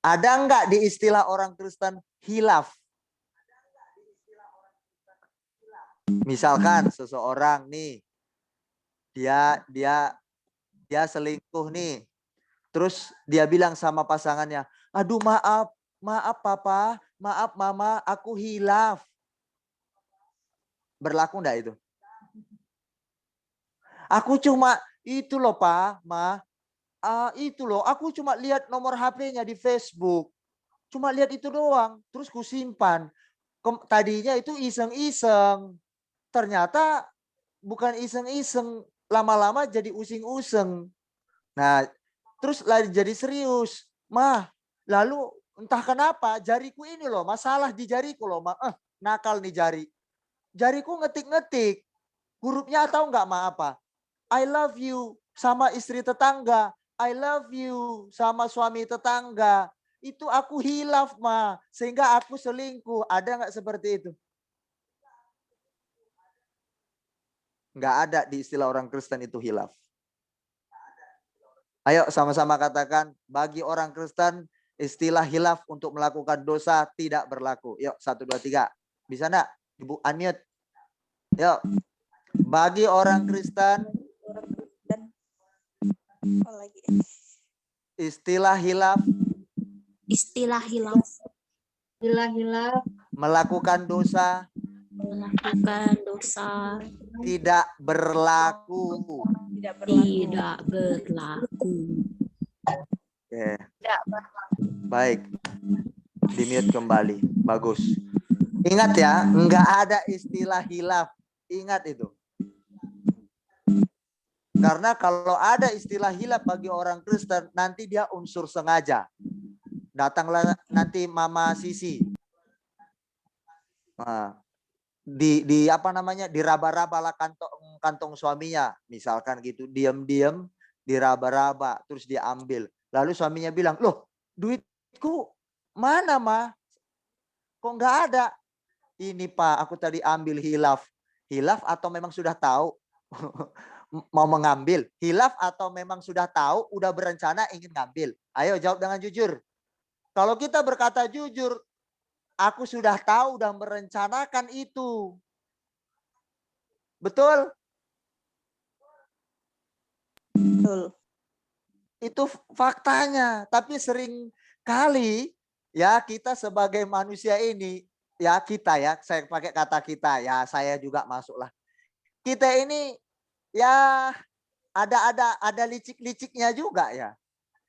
Ada nggak di istilah orang Kristen hilaf? Misalkan seseorang nih, dia selingkuh nih. Terus dia bilang sama pasangannya, aduh maaf papa, maaf mama, aku hilaf. Berlaku enggak itu? Aku cuma itu loh pak, ma. Itu loh, aku cuma lihat nomor HP-nya di Facebook. Cuma lihat itu doang, terus ku simpan. Tadinya itu iseng-iseng. Ternyata bukan iseng-iseng, lama-lama jadi using-useng. Nah, terus lagi jadi serius. Mah, lalu entah kenapa jariku ini loh, masalah di jariku loh, Ma. Nakal nih jari. Jariku ngetik-ngetik. Hurufnya tahu nggak Ma apa? I love you sama istri tetangga. I love you sama suami tetangga. Itu aku hilaf, Ma. Sehingga aku selingkuh. Ada nggak seperti itu? Nggak ada di istilah orang Kristen itu hilaf. Ayo sama-sama katakan, bagi orang Kristen istilah hilaf untuk melakukan dosa tidak berlaku. Yuk 1, 2, 3. Bisa enggak? Ibu unmute. Yuk. Bagi orang Kristen istilah hilaf melakukan dosa tidak berlaku. Oke. Baik. Di-mute kembali. Bagus. Ingat ya, enggak ada istilah hilaf. Ingat itu. Karena kalau ada istilah hilaf bagi orang Kristen, nanti dia unsur sengaja. Datanglah nanti Mama Sisi. Nah, diraba-raba lah kantong suaminya, misalkan gitu, diam-diam diraba-raba, terus diambil. Lalu suaminya bilang, loh, duitku mana Ma? Kok nggak ada? Ini Pak, aku tadi ambil hilaf. Hilaf atau memang sudah tahu mau mengambil? Hilaf atau memang sudah tahu, udah berencana ingin ngambil? Ayo jawab dengan jujur. Kalau kita berkata jujur, aku sudah tahu dan merencanakan itu. Betul?
Betul.
Itu faktanya. Tapi sering kali ya kita sebagai manusia ini, ya kita ya, saya pakai kata kita, ya saya juga masuklah. Kita ini ya ada licik-liciknya juga ya.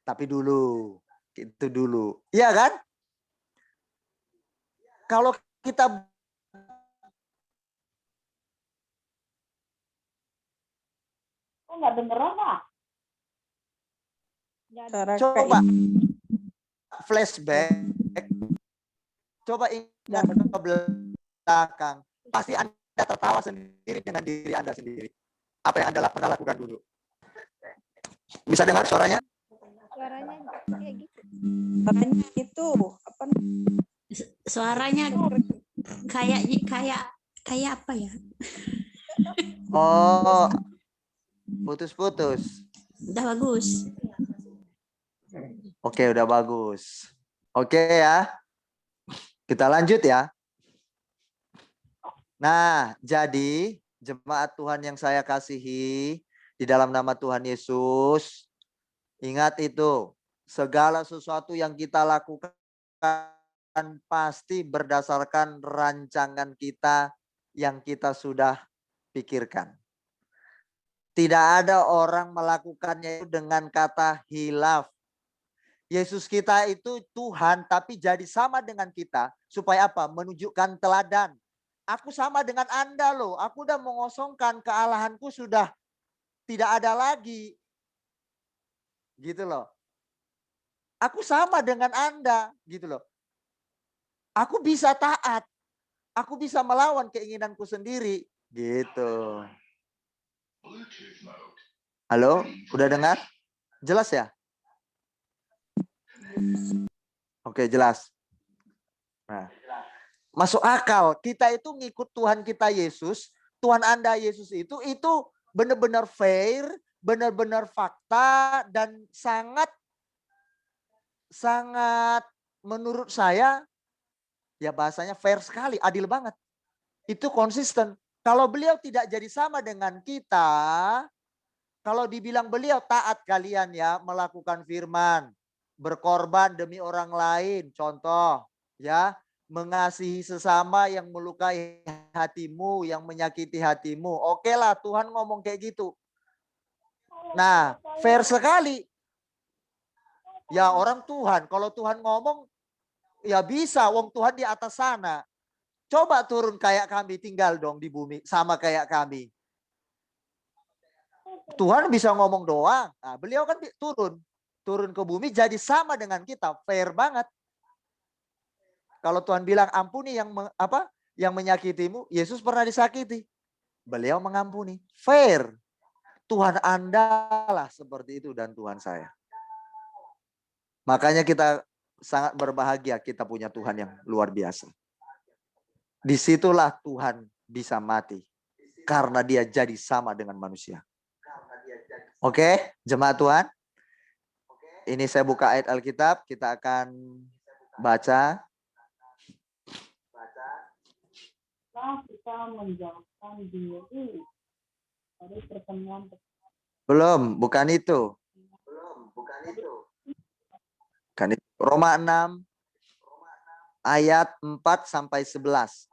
Tapi dulu, itu dulu. Iya kan? Kalau kita
nggak dengeran ah?
coba flashback, coba ingat ke belakang, pasti Anda tertawa sendiri dengan diri Anda sendiri. Apa yang Anda pernah lakukan dulu? Bisa dengar suaranya?
Suaranya kayak gitu.
Suaranya itu apa?
Suaranya kayak apa ya?
Oh, putus-putus.
Udah bagus.
Oke, udah bagus. Oke ya. Kita lanjut ya. Nah, jadi jemaat Tuhan yang saya kasihi di dalam nama Tuhan Yesus, ingat itu, segala sesuatu yang kita lakukan pasti berdasarkan rancangan kita yang kita sudah pikirkan. Tidak ada orang melakukannya dengan kata hilaf. Yesus kita itu Tuhan tapi jadi sama dengan kita supaya apa? Menunjukkan teladan. Aku sama dengan Anda loh. Aku udah mengosongkan kealahanku sudah tidak ada lagi. Gitu loh. Aku sama dengan Anda gitu loh. Aku bisa taat. Aku bisa melawan keinginanku sendiri gitu. Halo, udah dengar? Jelas ya? Oke, jelas. Nah, masuk akal. Kita itu ngikut Tuhan kita Yesus. Tuhan Anda Yesus itu benar-benar fair, benar-benar fakta, dan sangat menurut saya, ya bahasanya fair sekali, adil banget. Itu konsisten. Kalau beliau tidak jadi sama dengan kita, kalau dibilang beliau taat kalian ya, melakukan firman, berkorban demi orang lain, contoh ya, mengasihi sesama yang melukai hatimu, yang menyakiti hatimu. Oke lah, Tuhan ngomong kayak gitu. Nah, fair sekali. Ya orang Tuhan, kalau Tuhan ngomong, ya bisa, wong Tuhan di atas sana. Coba turun kayak kami, tinggal dong di bumi, sama kayak kami. Tuhan bisa ngomong doang. Nah, beliau kan turun ke bumi jadi sama dengan kita, fair banget. Kalau Tuhan bilang ampuni yang menyakitimu, Yesus pernah disakiti. Beliau mengampuni, fair. Tuhan Anda lah seperti itu dan Tuhan saya. Makanya kita sangat berbahagia kita punya Tuhan yang luar biasa. Disitulah Tuhan bisa mati karena dia jadi sama dengan manusia. Oke, jemaat Tuhan. Ini saya buka ayat Alkitab, kita akan baca.
Kita menjauhkan diri dari pertemuan.
Belum, bukan itu. Kan itu. Roma 6 ayat 4 sampai 11.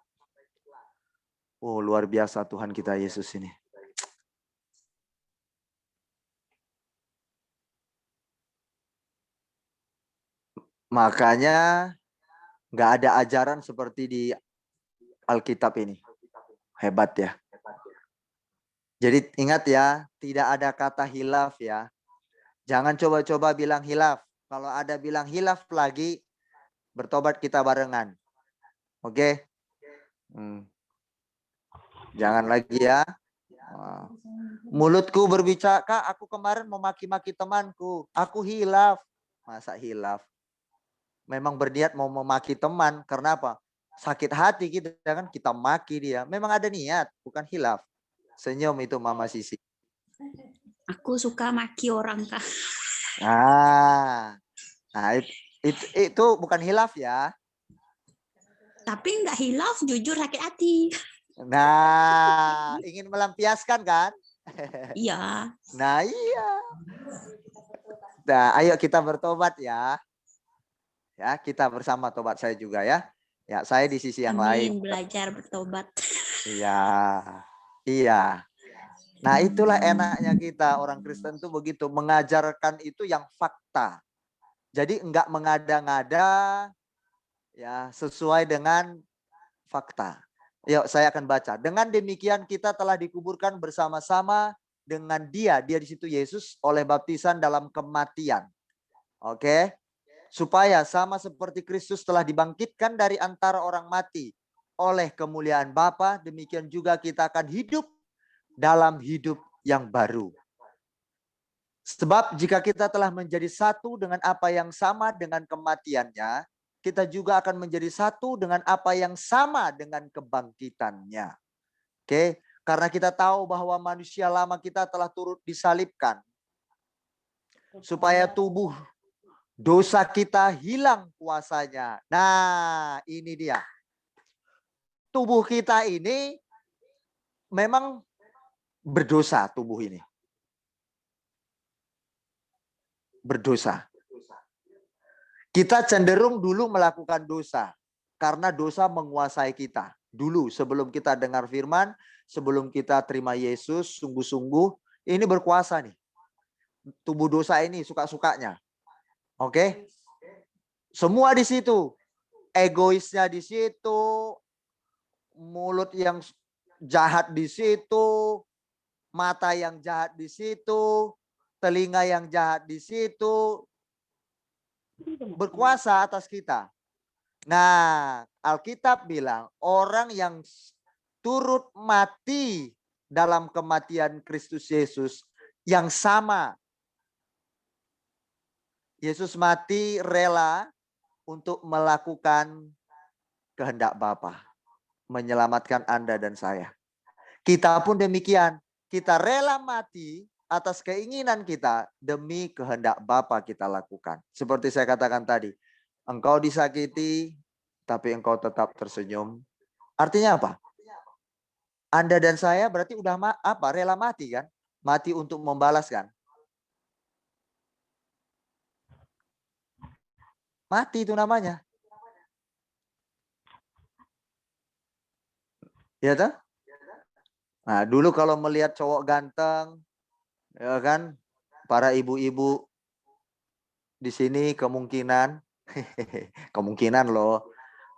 Oh, luar biasa Tuhan kita Yesus ini. Makanya nggak ada ajaran seperti di Alkitab ini. Hebat ya. Jadi ingat ya, tidak ada kata hilaf ya. Jangan coba-coba bilang hilaf. Kalau ada bilang hilaf lagi, bertobat kita barengan. Oke? Jangan lagi ya. Mulutku berbicara, Kak, aku kemarin memaki-maki temanku. Aku hilaf. Masa hilaf? Memang berniat mau memaki teman. Karena apa? Sakit hati kita kan, kita maki dia. Memang ada niat, bukan hilaf. Senyum itu Mama Sisi.
Aku suka maki orang, Kak.
Nah itu bukan hilaf ya.
Tapi nggak hilaf, jujur sakit hati.
Nah, ingin melampiaskan kan?
Iya.
Nah, iya. Nah, ayo kita bertobat ya. Ya, kita bersama tobat saya juga ya. Ya, saya di sisi yang lain.
Belajar bertobat.
Iya. Iya. Nah, itulah enaknya kita orang Kristen tuh begitu, mengajarkan itu yang fakta. Jadi enggak mengada-ngada ya, sesuai dengan fakta. Yuk, saya akan baca. Dengan demikian kita telah dikuburkan bersama-sama dengan dia di situ Yesus oleh baptisan dalam kematian. Oke. Supaya sama seperti Kristus telah dibangkitkan dari antara orang mati oleh kemuliaan Bapa, demikian juga kita akan hidup dalam hidup yang baru. Sebab jika kita telah menjadi satu dengan apa yang sama dengan kematiannya, kita juga akan menjadi satu dengan apa yang sama dengan kebangkitannya. Oke, karena kita tahu bahwa manusia lama kita telah turut disalibkan supaya tubuh dosa kita hilang kuasanya. Nah, ini dia. tubuh kita ini memang berdosa, tubuh ini. Berdosa. Kita cenderung dulu melakukan dosa karena dosa menguasai kita. Dulu sebelum kita dengar firman, sebelum kita terima Yesus sungguh-sungguh, ini berkuasa nih. Tubuh dosa ini suka-sukanya. Oke? Semua di situ. Egoisnya di situ, mulut yang jahat di situ, mata yang jahat di situ, telinga yang jahat di situ, berkuasa atas kita. Nah, Alkitab bilang orang yang turut mati dalam kematian Kristus Yesus yang sama. Yesus mati rela untuk melakukan kehendak Bapa, menyelamatkan Anda dan saya. Kita pun demikian, kita rela mati atas keinginan kita demi kehendak Bapa kita lakukan. Seperti saya katakan tadi, engkau disakiti tapi engkau tetap tersenyum. Artinya apa? Anda dan saya berarti udah rela mati kan? Mati untuk membalas kan? Mati itu namanya. Ya toh? Nah, dulu kalau melihat cowok ganteng, ya kan, para ibu-ibu di sini kemungkinan loh.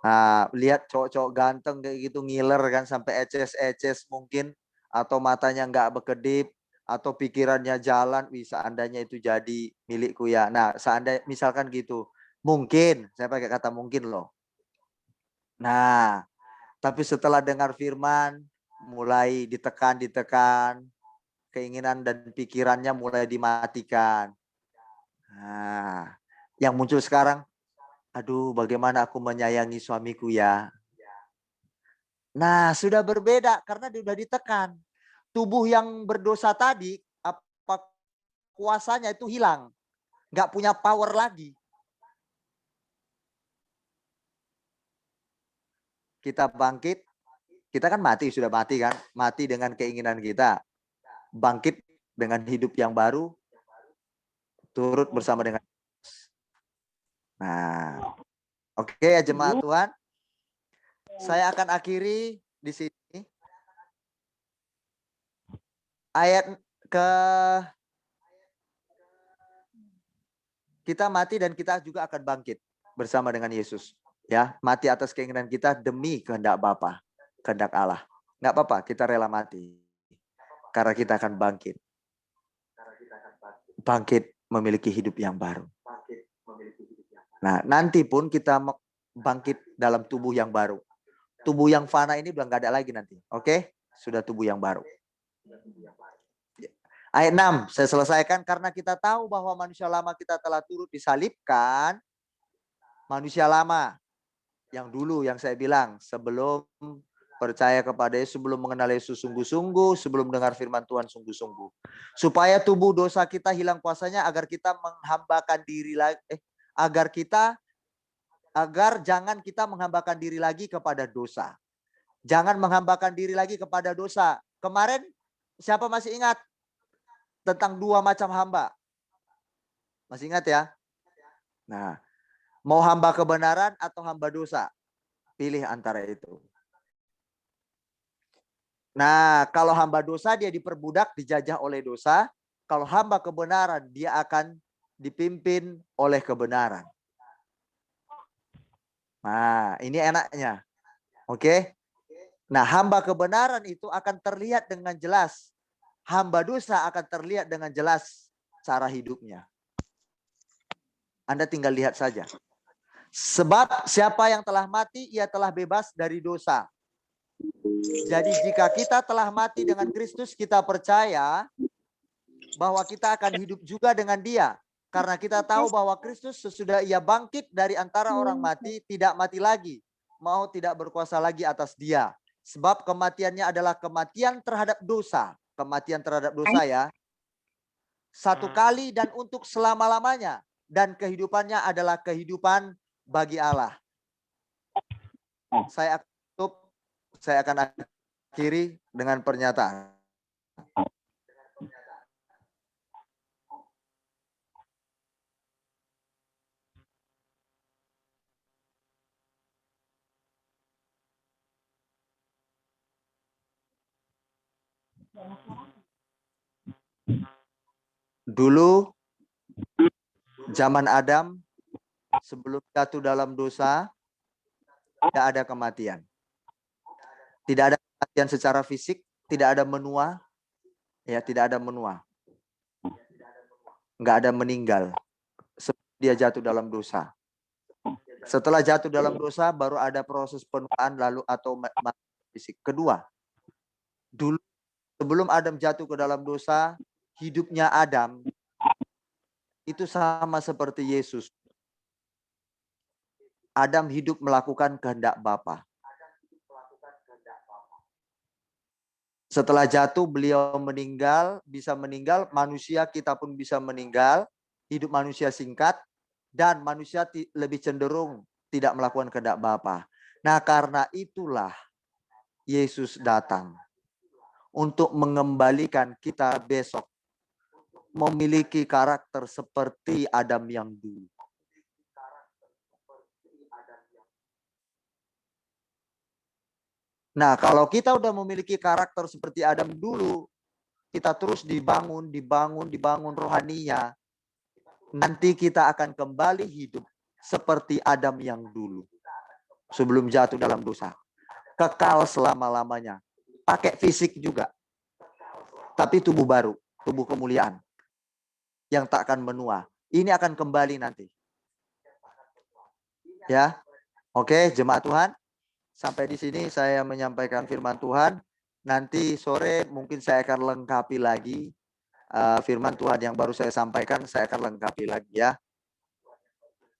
Nah, lihat cowok-cowok ganteng kayak gitu ngiler kan sampai eces-eces mungkin, atau matanya nggak berkedip, atau pikirannya jalan, seandainya itu jadi milikku ya. Nah, seandainya misalkan gitu, mungkin, saya pakai kata mungkin loh. Nah, tapi setelah dengar firman, mulai ditekan, keinginan dan pikirannya mulai dimatikan. Nah, yang muncul sekarang, aduh bagaimana aku menyayangi suamiku ya. Nah, sudah berbeda karena sudah ditekan. Tubuh yang berdosa tadi, apa kuasanya itu hilang. Nggak punya power lagi. Kita bangkit, kita kan mati, sudah mati kan. Mati dengan keinginan kita. Bangkit dengan hidup yang baru, turut bersama dengan. Nah, oke ya jemaat Tuhan. Saya akan akhiri di sini. Ayat kita mati dan kita juga akan bangkit bersama dengan Yesus. Ya, mati atas keinginan kita demi kehendak Bapa, kehendak Allah. Nggak apa-apa, kita rela mati. Karena kita akan bangkit. Bangkit memiliki hidup yang baru. Nah, nanti pun kita bangkit dalam tubuh yang baru. Tubuh yang fana ini belum nggak ada lagi nanti. Oke? Sudah tubuh yang baru. Ayat 6, saya selesaikan karena kita tahu bahwa manusia lama kita telah turut disalibkan. Manusia lama yang dulu yang saya bilang sebelum percaya kepada Yesus, sebelum mengenal Yesus sungguh-sungguh, sebelum dengar firman Tuhan sungguh-sungguh. Supaya tubuh dosa kita hilang kuasanya agar kita menghambakan diri lagi, agar jangan kita menghambakan diri lagi kepada dosa. Jangan menghambakan diri lagi kepada dosa. Kemarin siapa masih ingat tentang dua macam hamba? Masih ingat ya? Nah, mau hamba kebenaran atau hamba dosa? Pilih antara itu. Nah, kalau hamba dosa dia diperbudak, dijajah oleh dosa. Kalau hamba kebenaran dia akan dipimpin oleh kebenaran. Nah, ini enaknya. Oke? Nah, hamba kebenaran itu akan terlihat dengan jelas. Hamba dosa akan terlihat dengan jelas cara hidupnya. Anda tinggal lihat saja. Sebab siapa yang telah mati, ia telah bebas dari dosa. Jadi jika kita telah mati dengan Kristus, kita percaya bahwa kita akan hidup juga dengan Dia. Karena kita tahu bahwa Kristus sesudah Ia bangkit dari antara orang mati, tidak mati lagi. Mau tidak berkuasa lagi atas dia. Sebab kematiannya adalah kematian terhadap dosa. Kematian terhadap dosa ya. Satu kali dan untuk selama-lamanya. Dan kehidupannya adalah kehidupan bagi Allah. Saya akan tutup saya akan akhiri dengan pernyataan. Dulu zaman Adam, sebelum jatuh dalam dosa, tidak ada kematian. Tidak ada kematian secara fisik, tidak ada menua, ya tidak ada menua. Nggak ada meninggal sebelum dia jatuh dalam dosa. Setelah jatuh dalam dosa, baru ada proses penuaan lalu atau fisik. Kedua, dulu sebelum Adam jatuh ke dalam dosa, hidupnya Adam itu sama seperti Yesus. Adam hidup melakukan kehendak Bapa. Setelah jatuh, beliau meninggal, bisa meninggal, manusia kita pun bisa meninggal, hidup manusia singkat, dan manusia lebih cenderung tidak melakukan kehendak Bapa. Nah, karena itulah Yesus datang untuk mengembalikan kita besok memiliki karakter seperti Adam yang dulu. Nah, kalau kita udah memiliki karakter seperti Adam dulu, kita terus dibangun rohaninya, nanti kita akan kembali hidup seperti Adam yang dulu. Sebelum jatuh dalam dosa. Kekal selama-lamanya. Pakai fisik juga. Tapi tubuh baru, tubuh kemuliaan. Yang tak akan menua. Ini akan kembali nanti. Ya. Oke, jemaat Tuhan. Sampai di sini saya menyampaikan firman Tuhan. Nanti sore mungkin saya akan lengkapi lagi firman Tuhan yang baru saya sampaikan. Saya akan lengkapi lagi ya.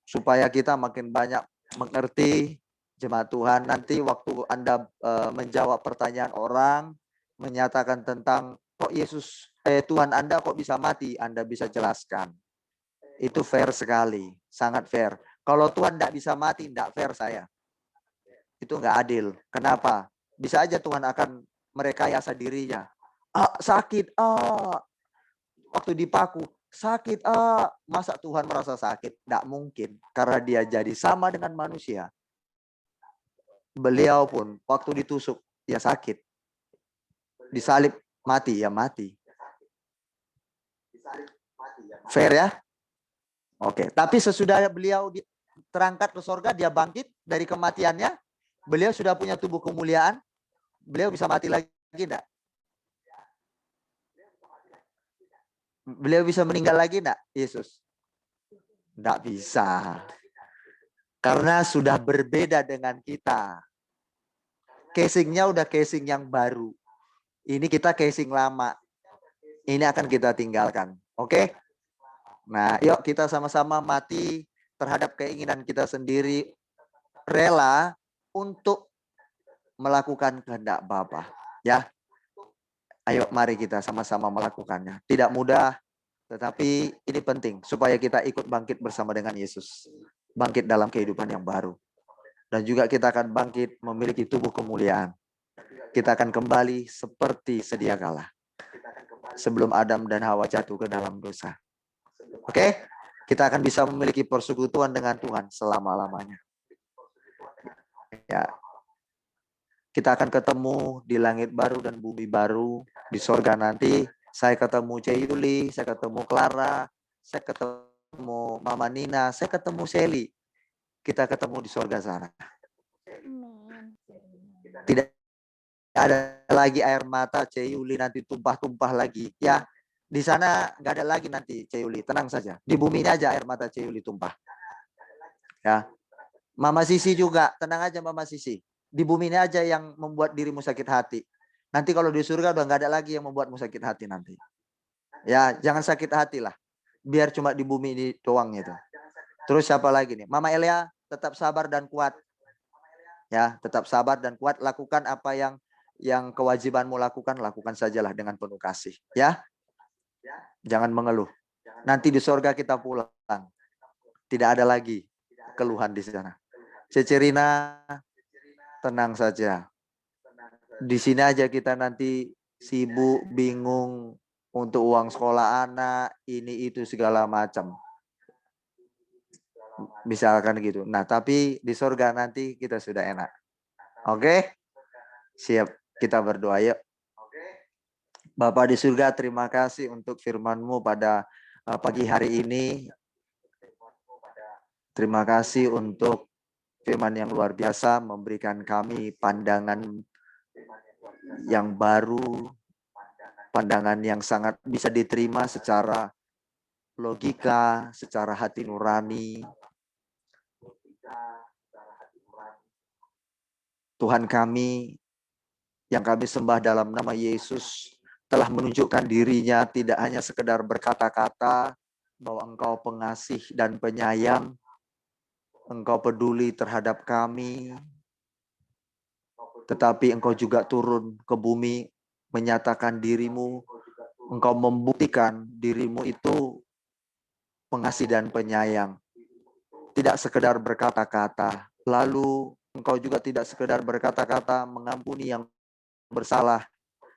Supaya kita makin banyak mengerti jemaat Tuhan. Nanti waktu Anda menjawab pertanyaan orang, menyatakan tentang kok Yesus, Tuhan Anda kok bisa mati, Anda bisa jelaskan. Itu fair sekali, sangat fair. Kalau Tuhan tidak bisa mati, tidak fair saya. Itu nggak adil. Kenapa? Bisa aja Tuhan akan merekayasa dirinya. Sakit, waktu dipaku, sakit, masa Tuhan merasa sakit? Nggak mungkin, karena dia jadi sama dengan manusia. Beliau pun waktu ditusuk, ya sakit. Disalib, mati, ya mati. Fair ya? Oke, tapi sesudah beliau terangkat ke sorga, dia bangkit dari kematiannya, beliau sudah punya tubuh kemuliaan, beliau bisa mati lagi enggak? Beliau bisa meninggal lagi enggak, Yesus? Enggak bisa. Karena sudah berbeda dengan kita. Casingnya udah casing yang baru. Ini kita casing lama. Ini akan kita tinggalkan. Oke? Nah, yuk kita sama-sama mati terhadap keinginan kita sendiri. Rela untuk melakukan kehendak Bapa, ya. Ayo mari kita sama-sama melakukannya. Tidak mudah, tetapi ini penting supaya kita ikut bangkit bersama dengan Yesus. Bangkit dalam kehidupan yang baru. Dan juga kita akan bangkit memiliki tubuh kemuliaan. Kita akan kembali seperti sedia kala. Sebelum Adam dan Hawa jatuh ke dalam dosa. Oke? Kita akan bisa memiliki persekutuan dengan Tuhan selama-lamanya. Ya. Kita akan ketemu di langit baru dan bumi baru di sorga nanti. Saya ketemu Ceyuli, saya ketemu Clara, saya ketemu Mama Nina, saya ketemu Sally. Kita ketemu di sorga sana. Tidak ada lagi air mata Ceyuli nanti tumpah-tumpah lagi. Ya, di sana nggak ada lagi nanti Ceyuli. Tenang saja. Di bumi ini aja air mata Ceyuli tumpah. Ya, Mama Sisi juga, tenang aja Mama Sisi. Di bumi ini aja yang membuat dirimu sakit hati. Nanti kalau di surga udah nggak ada lagi yang membuatmu sakit hati nanti. Ya, jangan sakit hati lah. Biar cuma di bumi ini doang itu. Terus siapa lagi nih? Mama Elia, tetap sabar dan kuat. Ya, tetap sabar dan kuat. Lakukan apa yang kewajibanmu lakukan sajalah dengan penuh kasih. Ya, jangan mengeluh. Nanti di sorga kita pulang. Tidak ada lagi keluhan di sana. Cecerina, tenang saja. Di sini aja kita nanti sibuk, bingung untuk uang sekolah anak, ini itu segala macam. Misalkan gitu. Nah, tapi di surga nanti kita sudah enak. Oke? Siap, kita berdoa yuk. Bapa di surga, terima kasih untuk firman-Mu pada pagi hari ini. Terima kasih untuk firman yang luar biasa, memberikan kami pandangan yang baru, pandangan yang sangat bisa diterima secara logika, secara hati nurani. Tuhan kami yang kami sembah dalam nama Yesus telah menunjukkan dirinya tidak hanya sekedar berkata-kata bahwa Engkau pengasih dan penyayang, Engkau peduli terhadap kami, tetapi Engkau juga turun ke bumi menyatakan dirimu, Engkau membuktikan dirimu itu pengasih dan penyayang. Tidak sekedar berkata-kata, lalu Engkau juga tidak sekedar berkata-kata mengampuni yang bersalah,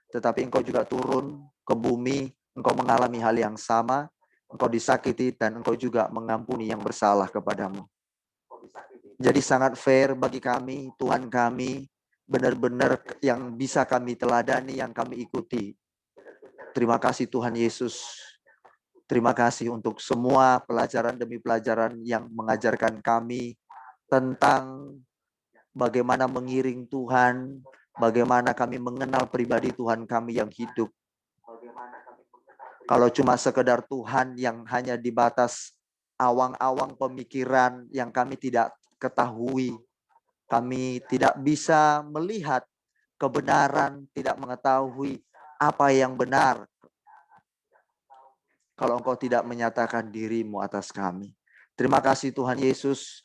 tetapi Engkau juga turun ke bumi, Engkau mengalami hal yang sama, Engkau disakiti dan Engkau juga mengampuni yang bersalah kepadamu. Jadi sangat fair bagi kami, Tuhan kami, benar-benar yang bisa kami teladani, yang kami ikuti. Terima kasih Tuhan Yesus. Terima kasih untuk semua pelajaran demi pelajaran yang mengajarkan kami tentang bagaimana mengiring Tuhan, bagaimana kami mengenal pribadi Tuhan kami yang hidup. Kalau cuma sekedar Tuhan yang hanya di batas awang-awang pemikiran yang kami tidak ketahui, kami tidak bisa melihat kebenaran, tidak mengetahui apa yang benar. Kalau Engkau tidak menyatakan dirimu atas kami. Terima kasih Tuhan Yesus.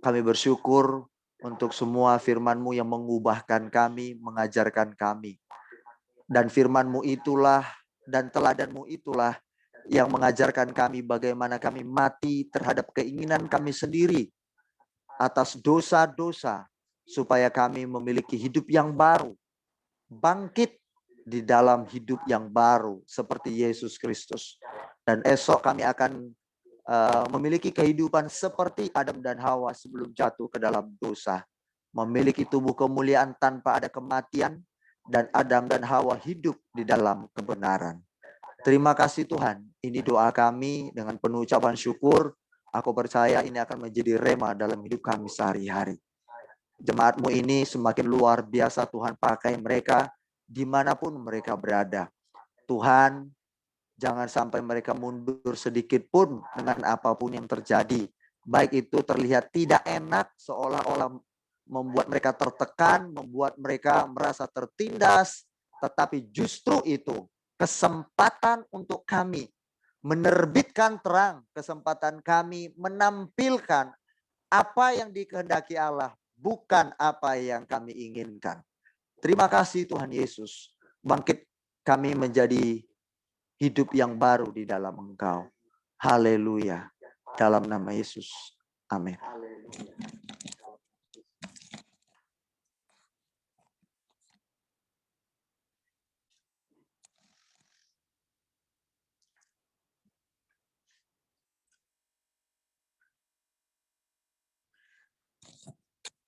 Kami bersyukur untuk semua firman-Mu yang mengubahkan kami, mengajarkan kami. Dan firman-Mu itulah dan teladan-Mu itulah yang mengajarkan kami bagaimana kami mati terhadap keinginan kami sendiri atas dosa-dosa supaya kami memiliki hidup yang baru, bangkit di dalam hidup yang baru seperti Yesus Kristus. Dan esok kami akan memiliki kehidupan seperti Adam dan Hawa sebelum jatuh ke dalam dosa. Memiliki tubuh kemuliaan tanpa ada kematian, dan Adam dan Hawa hidup di dalam kebenaran. Terima kasih Tuhan. Ini doa kami dengan penuh ucapan syukur. Aku percaya ini akan menjadi rema dalam hidup kami sehari-hari. Jemaat-Mu ini semakin luar biasa Tuhan pakai mereka dimanapun mereka berada. Tuhan, jangan sampai mereka mundur sedikit pun dengan apapun yang terjadi. Baik itu terlihat tidak enak, seolah-olah membuat mereka tertekan, membuat mereka merasa tertindas. Tetapi justru itu kesempatan untuk kami menerbitkan terang, kesempatan kami menampilkan apa yang dikehendaki Allah, bukan apa yang kami inginkan. Terima kasih Tuhan Yesus. Bangkit kami menjadi hidup yang baru di dalam Engkau. Haleluya. Dalam nama Yesus. Amin.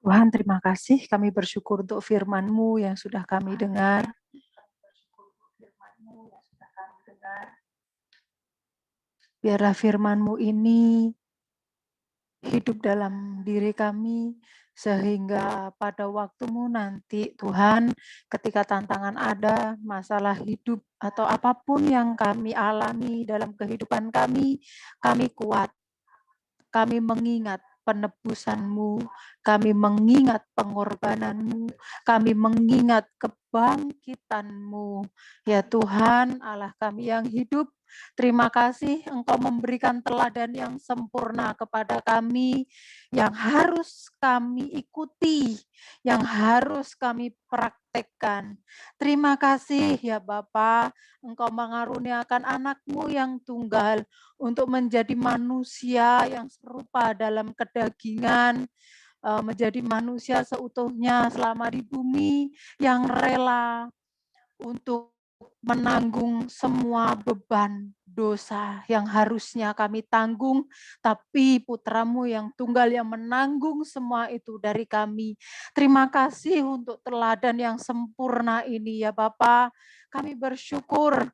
Tuhan, terima kasih. Kami bersyukur untuk firman-Mu yang sudah kami dengar. Biarlah firman-Mu ini hidup dalam diri kami, sehingga pada waktu-Mu nanti, Tuhan, ketika tantangan ada, masalah hidup, atau apapun yang kami alami dalam kehidupan kami kuat. Kami mengingat penebusan-Mu, kami mengingat pengorbanan-Mu, kami mengingat kebangkitan-Mu. Ya Tuhan, Allah kami yang hidup, terima kasih Engkau memberikan teladan yang sempurna kepada kami, yang harus kami ikuti, yang harus kami praktekkan. Terima kasih ya Bapa, Engkau mengaruniakan anak-Mu yang tunggal untuk menjadi manusia yang serupa dalam kedagingan, menjadi manusia seutuhnya selama di bumi yang rela untuk menanggung semua beban dosa yang harusnya kami tanggung, tapi putramu yang tunggal yang menanggung semua itu dari kami. Terima kasih untuk teladan yang sempurna ini ya Bapa. Kami bersyukur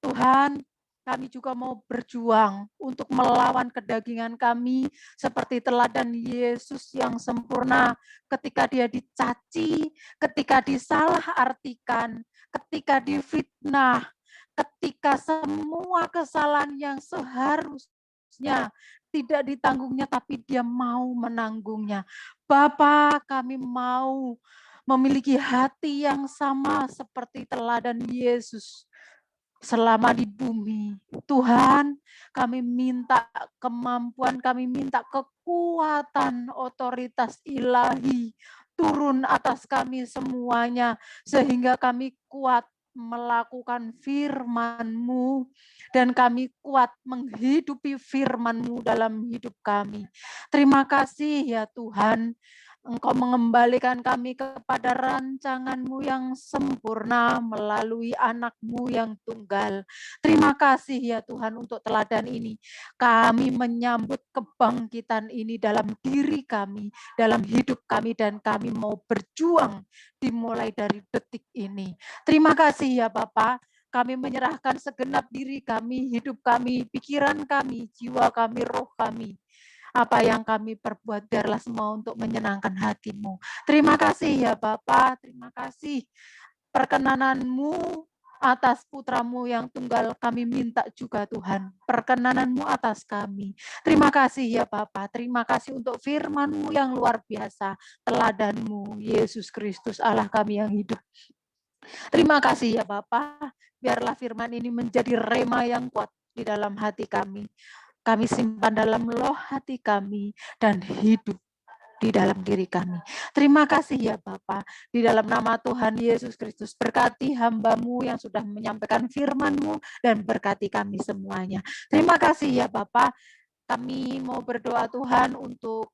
Tuhan, kami juga mau berjuang untuk melawan kedagingan kami seperti teladan Yesus yang sempurna ketika dia dicaci, ketika disalahartikan, ketika difitnah, ketika semua kesalahan yang seharusnya tidak ditanggungnya tapi dia mau menanggungnya. Bapa, kami mau memiliki hati yang sama seperti teladan Yesus selama di bumi. Tuhan, kami minta kemampuan, kami minta kekuatan otoritas ilahi turun atas kami semuanya, sehingga kami kuat melakukan firman-Mu, dan kami kuat menghidupi firman-Mu dalam hidup kami. Terima kasih ya Tuhan, Engkau mengembalikan kami kepada rancangan-Mu yang sempurna melalui anak-Mu yang tunggal. Terima kasih ya Tuhan untuk teladan ini. Kami menyambut kebangkitan ini dalam diri kami, dalam hidup kami, dan kami mau berjuang dimulai dari detik ini. Terima kasih ya Bapa. Kami menyerahkan segenap diri kami, hidup kami, pikiran kami, jiwa kami, roh kami. Apa yang kami perbuat biarlah semua untuk menyenangkan hati-Mu. Terima kasih ya Bapa, terima kasih perkenanan-Mu atas putra-Mu yang tunggal kami minta juga Tuhan. Perkenanan-Mu atas kami. Terima kasih ya Bapa, terima kasih untuk firman-Mu yang luar biasa. Teladan-Mu, Yesus Kristus Allah kami yang hidup. Terima kasih ya Bapa, biarlah firman ini menjadi rema yang kuat di dalam hati kami. Kami simpan dalam loh hati kami dan hidup di dalam diri kami. Terima kasih ya Bapa. Di dalam nama Tuhan Yesus Kristus, berkati hamba-Mu yang sudah menyampaikan firman-Mu dan berkati kami semuanya. Terima kasih ya Bapa. Kami mau berdoa Tuhan untuk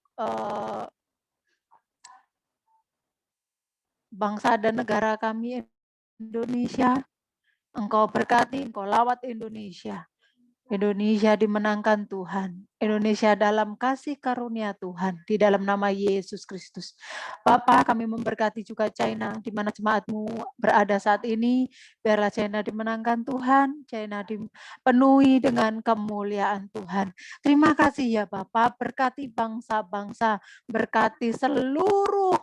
bangsa dan negara kami Indonesia. Engkau berkati, Engkau lawat Indonesia. Indonesia dimenangkan Tuhan. Indonesia dalam kasih karunia Tuhan. Di dalam nama Yesus Kristus. Bapa, kami memberkati juga China, di mana jemaat-Mu berada saat ini. Biarlah China dimenangkan Tuhan. China dipenuhi dengan kemuliaan Tuhan. Terima kasih ya Bapa. Berkati bangsa-bangsa. Berkati seluruh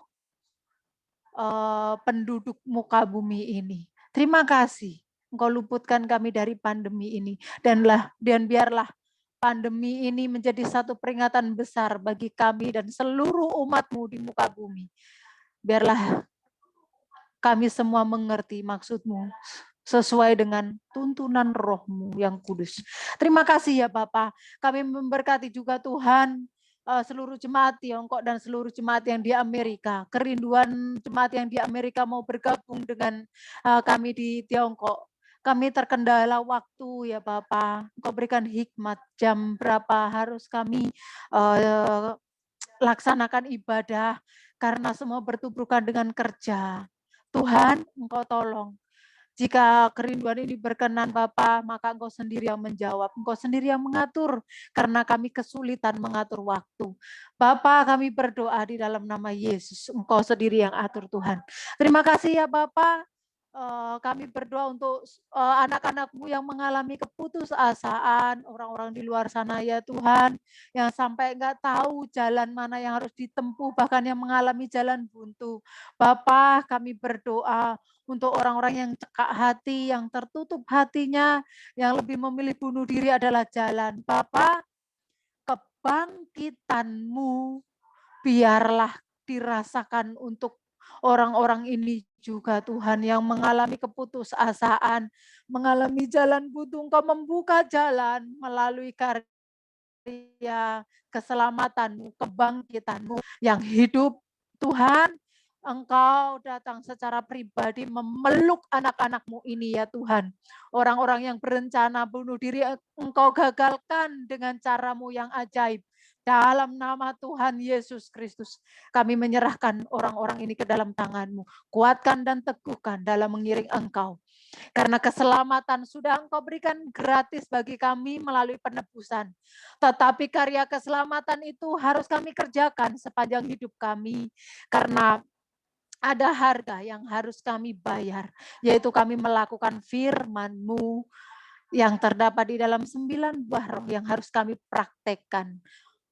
penduduk muka bumi ini. Terima kasih. Engkau luputkan kami dari pandemi ini. Dan biarlah pandemi ini menjadi satu peringatan besar bagi kami dan seluruh umat-Mu di muka bumi. Biarlah kami semua mengerti maksud-Mu sesuai dengan tuntunan Roh-Mu yang kudus. Terima kasih ya Bapa. Kami memberkati juga Tuhan seluruh jemaat Tiongkok dan seluruh jemaat yang di Amerika. Kerinduan jemaat yang di Amerika mau bergabung dengan kami di Tiongkok. Kami terkendala waktu ya Bapa. Engkau berikan hikmat jam berapa harus kami laksanakan ibadah karena semua bertubrukan dengan kerja. Tuhan, Engkau tolong. Jika kerinduan ini berkenan Bapa, maka Engkau sendiri yang menjawab, Engkau sendiri yang mengatur, karena kami kesulitan mengatur waktu. Bapa, kami berdoa di dalam nama Yesus, Engkau sendiri yang atur Tuhan. Terima kasih ya Bapa. Kami berdoa untuk anak-anak-Mu yang mengalami keputusasaan, orang-orang di luar sana ya Tuhan, yang sampai enggak tahu jalan mana yang harus ditempuh, bahkan yang mengalami jalan buntu. Bapa, kami berdoa untuk orang-orang yang cekak hati, yang tertutup hatinya, yang lebih memilih bunuh diri adalah jalan. Bapa, kebangkitan-Mu biarlah dirasakan untuk orang-orang ini juga Tuhan yang mengalami keputusasaan, mengalami jalan buntu. Engkau membuka jalan melalui karya keselamatan-Mu, kebangkitan-Mu yang hidup. Tuhan, Engkau datang secara pribadi memeluk anak-anak-Mu ini ya Tuhan. Orang-orang yang berencana bunuh diri, Engkau gagalkan dengan cara-Mu yang ajaib. Dalam nama Tuhan Yesus Kristus, kami menyerahkan orang-orang ini ke dalam tangan-Mu. Kuatkan dan teguhkan dalam mengiring Engkau. Karena keselamatan sudah Engkau berikan gratis bagi kami melalui penebusan. Tetapi karya keselamatan itu harus kami kerjakan sepanjang hidup kami. Karena ada harga yang harus kami bayar, yaitu kami melakukan firman-Mu yang terdapat di dalam 9 buah roh yang harus kami praktekkan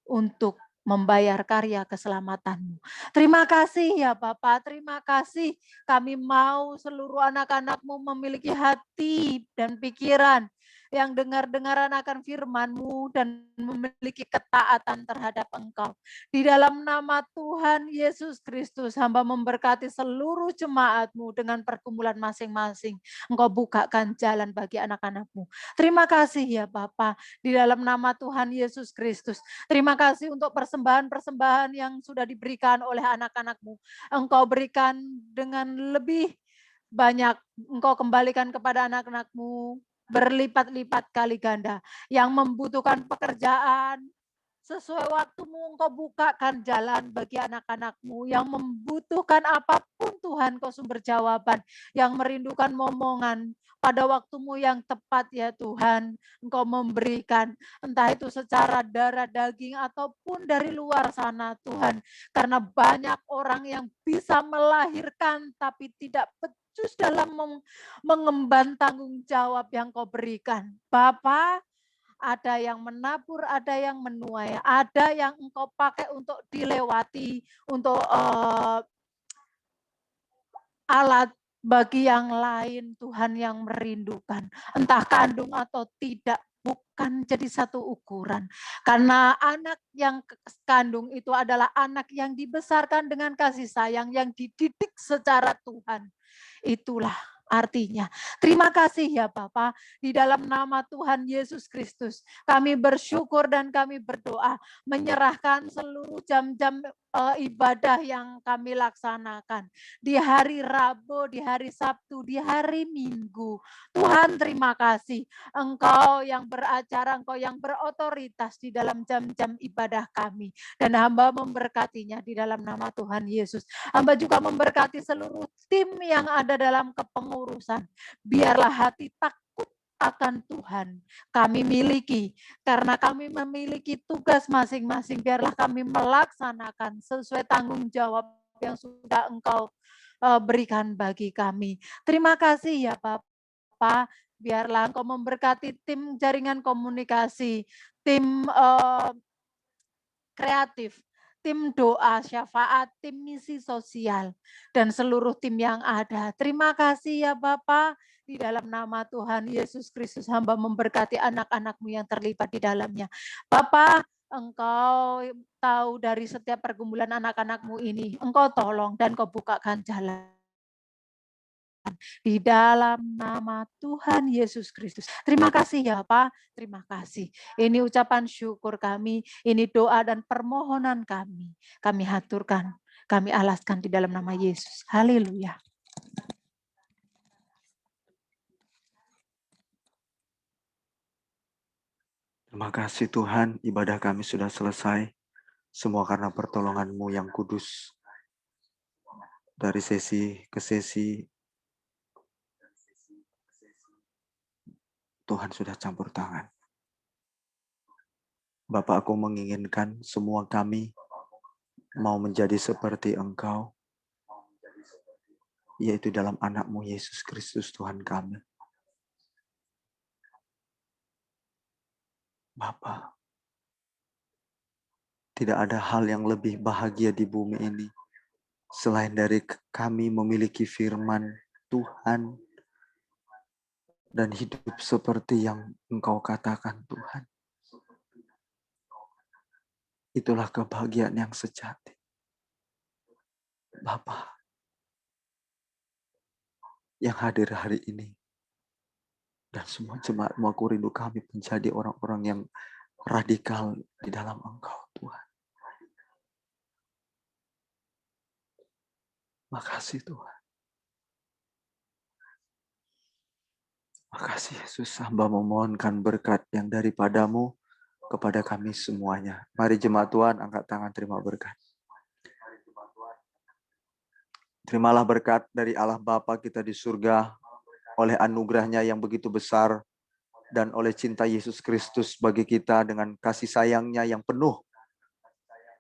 untuk membayar karya keselamatan-Mu. Terima kasih ya Bapak, terima kasih. Kami mau seluruh anak-anak-Mu memiliki hati dan pikiran yang dengar-dengaran akan firman-Mu dan memiliki ketaatan terhadap Engkau. Di dalam nama Tuhan Yesus Kristus, hamba memberkati seluruh jemaat-Mu dengan pergumulan masing-masing. Engkau bukakan jalan bagi anak-anak-Mu. Terima kasih ya Bapak, di dalam nama Tuhan Yesus Kristus. Terima kasih untuk persembahan-persembahan yang sudah diberikan oleh anak-anak-Mu. Engkau berikan dengan lebih banyak, Engkau kembalikan kepada anak-anak-Mu berlipat-lipat kali ganda. Yang membutuhkan pekerjaan, sesuai waktu-Mu Engkau bukakan jalan bagi anak-anak-Mu. Yang membutuhkan apapun Tuhan, Kau sumber jawaban. Yang merindukan momongan, pada waktu-Mu yang tepat ya Tuhan, Engkau memberikan. Entah itu secara darah daging ataupun dari luar sana Tuhan. Karena banyak orang yang bisa melahirkan tapi tidak becus dalam mengemban tanggung jawab yang Kau berikan. Bapak, ada yang menabur, ada yang menuai, ada yang Engkau pakai untuk dilewati, untuk alat bagi yang lain, Tuhan yang merindukan. Entah kandung atau tidak, bukan jadi satu ukuran. Karena anak yang kandung itu adalah anak yang dibesarkan dengan kasih sayang, yang dididik secara Tuhan. Itulah artinya. Terima kasih ya Bapak, di dalam nama Tuhan Yesus Kristus. Kami bersyukur dan kami berdoa, menyerahkan seluruh jam-jam ibadah yang kami laksanakan. Di hari Rabu, di hari Sabtu, di hari Minggu. Tuhan terima kasih. Engkau yang beracara, Engkau yang berotoritas di dalam jam-jam ibadah kami. Dan hamba memberkatinya di dalam nama Tuhan Yesus. Hamba juga memberkati seluruh tim yang ada dalam kepengurusan. Biarlah hati takut akan Tuhan kami miliki, karena kami memiliki tugas masing-masing. Biarlah kami melaksanakan sesuai tanggung jawab yang sudah Engkau berikan bagi kami. Terima kasih ya Bapak. Biarlah Engkau memberkati tim jaringan komunikasi, tim kreatif, tim doa syafaat, tim misi sosial, dan seluruh tim yang ada. Terima kasih ya Bapak, di dalam nama Tuhan Yesus Kristus hamba memberkati anak-anak-Mu yang terlibat di dalamnya. Bapak, Engkau tahu dari setiap pergumulan anak-anak-Mu ini, Engkau tolong dan Kau bukakan jalan. Di dalam nama Tuhan Yesus Kristus. Terima kasih ya Pak, terima kasih. Ini ucapan syukur kami, ini doa dan permohonan kami. Kami haturkan, kami alaskan di dalam nama Yesus. Haleluya.
Terima kasih Tuhan, ibadah kami sudah selesai. Semua karena pertolongan-Mu yang kudus. Dari sesi ke sesi, Tuhan sudah campur tangan. Bapak, aku menginginkan semua kami mau menjadi seperti Engkau, yaitu dalam anak-Mu Yesus Kristus Tuhan kami. Bapa, tidak ada hal yang lebih bahagia di bumi ini selain dari kami memiliki firman Tuhan dan hidup seperti yang Engkau katakan Tuhan. Itulah kebahagiaan yang sejati. Bapa yang hadir hari ini dan semua jemaat-Mu, aku rindu kami menjadi orang-orang yang radikal di dalam Engkau Tuhan. Makasih Tuhan. Makasih Yesus, hamba memohonkan berkat yang daripada-Mu kepada kami semuanya. Mari jemaat Tuhan angkat tangan terima berkat. Terimalah berkat dari Allah Bapa kita di surga oleh anugerahnya yang begitu besar dan oleh cinta Yesus Kristus bagi kita dengan kasih sayangnya yang penuh.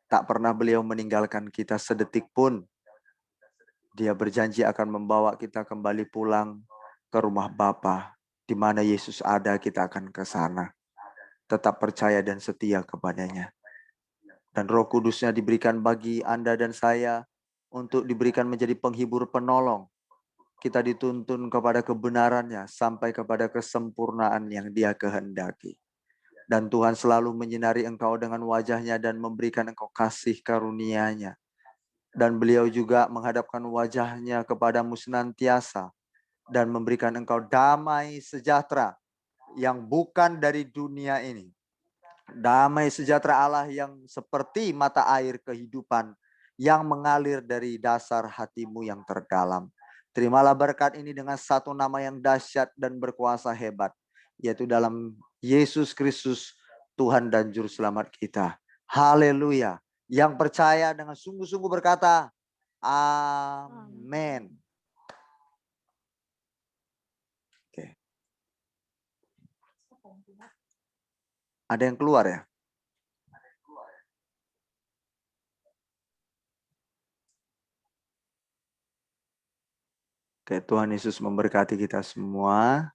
Tak pernah beliau meninggalkan kita sedetik pun. Dia berjanji akan membawa kita kembali pulang ke rumah Bapa, di mana Yesus ada, kita akan ke sana. Tetap percaya dan setia kepadanya. Dan Roh Kudusnya diberikan bagi Anda dan saya untuk diberikan menjadi penghibur penolong. Kita dituntun kepada kebenarannya sampai kepada kesempurnaan yang Dia kehendaki. Dan Tuhan selalu menyinari engkau dengan wajahnya dan memberikan engkau kasih karunia-Nya. Dan beliau juga menghadapkan wajahnya kepadamu senantiasa dan memberikan engkau damai sejahtera yang bukan dari dunia ini. Damai sejahtera Allah yang seperti mata air kehidupan yang mengalir dari dasar hatimu yang terdalam. Terimalah berkat ini dengan satu nama yang dahsyat dan berkuasa hebat, yaitu dalam Yesus Kristus, Tuhan dan Juru Selamat kita. Haleluya. Yang percaya dengan sungguh-sungguh berkata, amin. Oke. Ada yang keluar ya? Oke, Tuhan Yesus memberkati kita semua.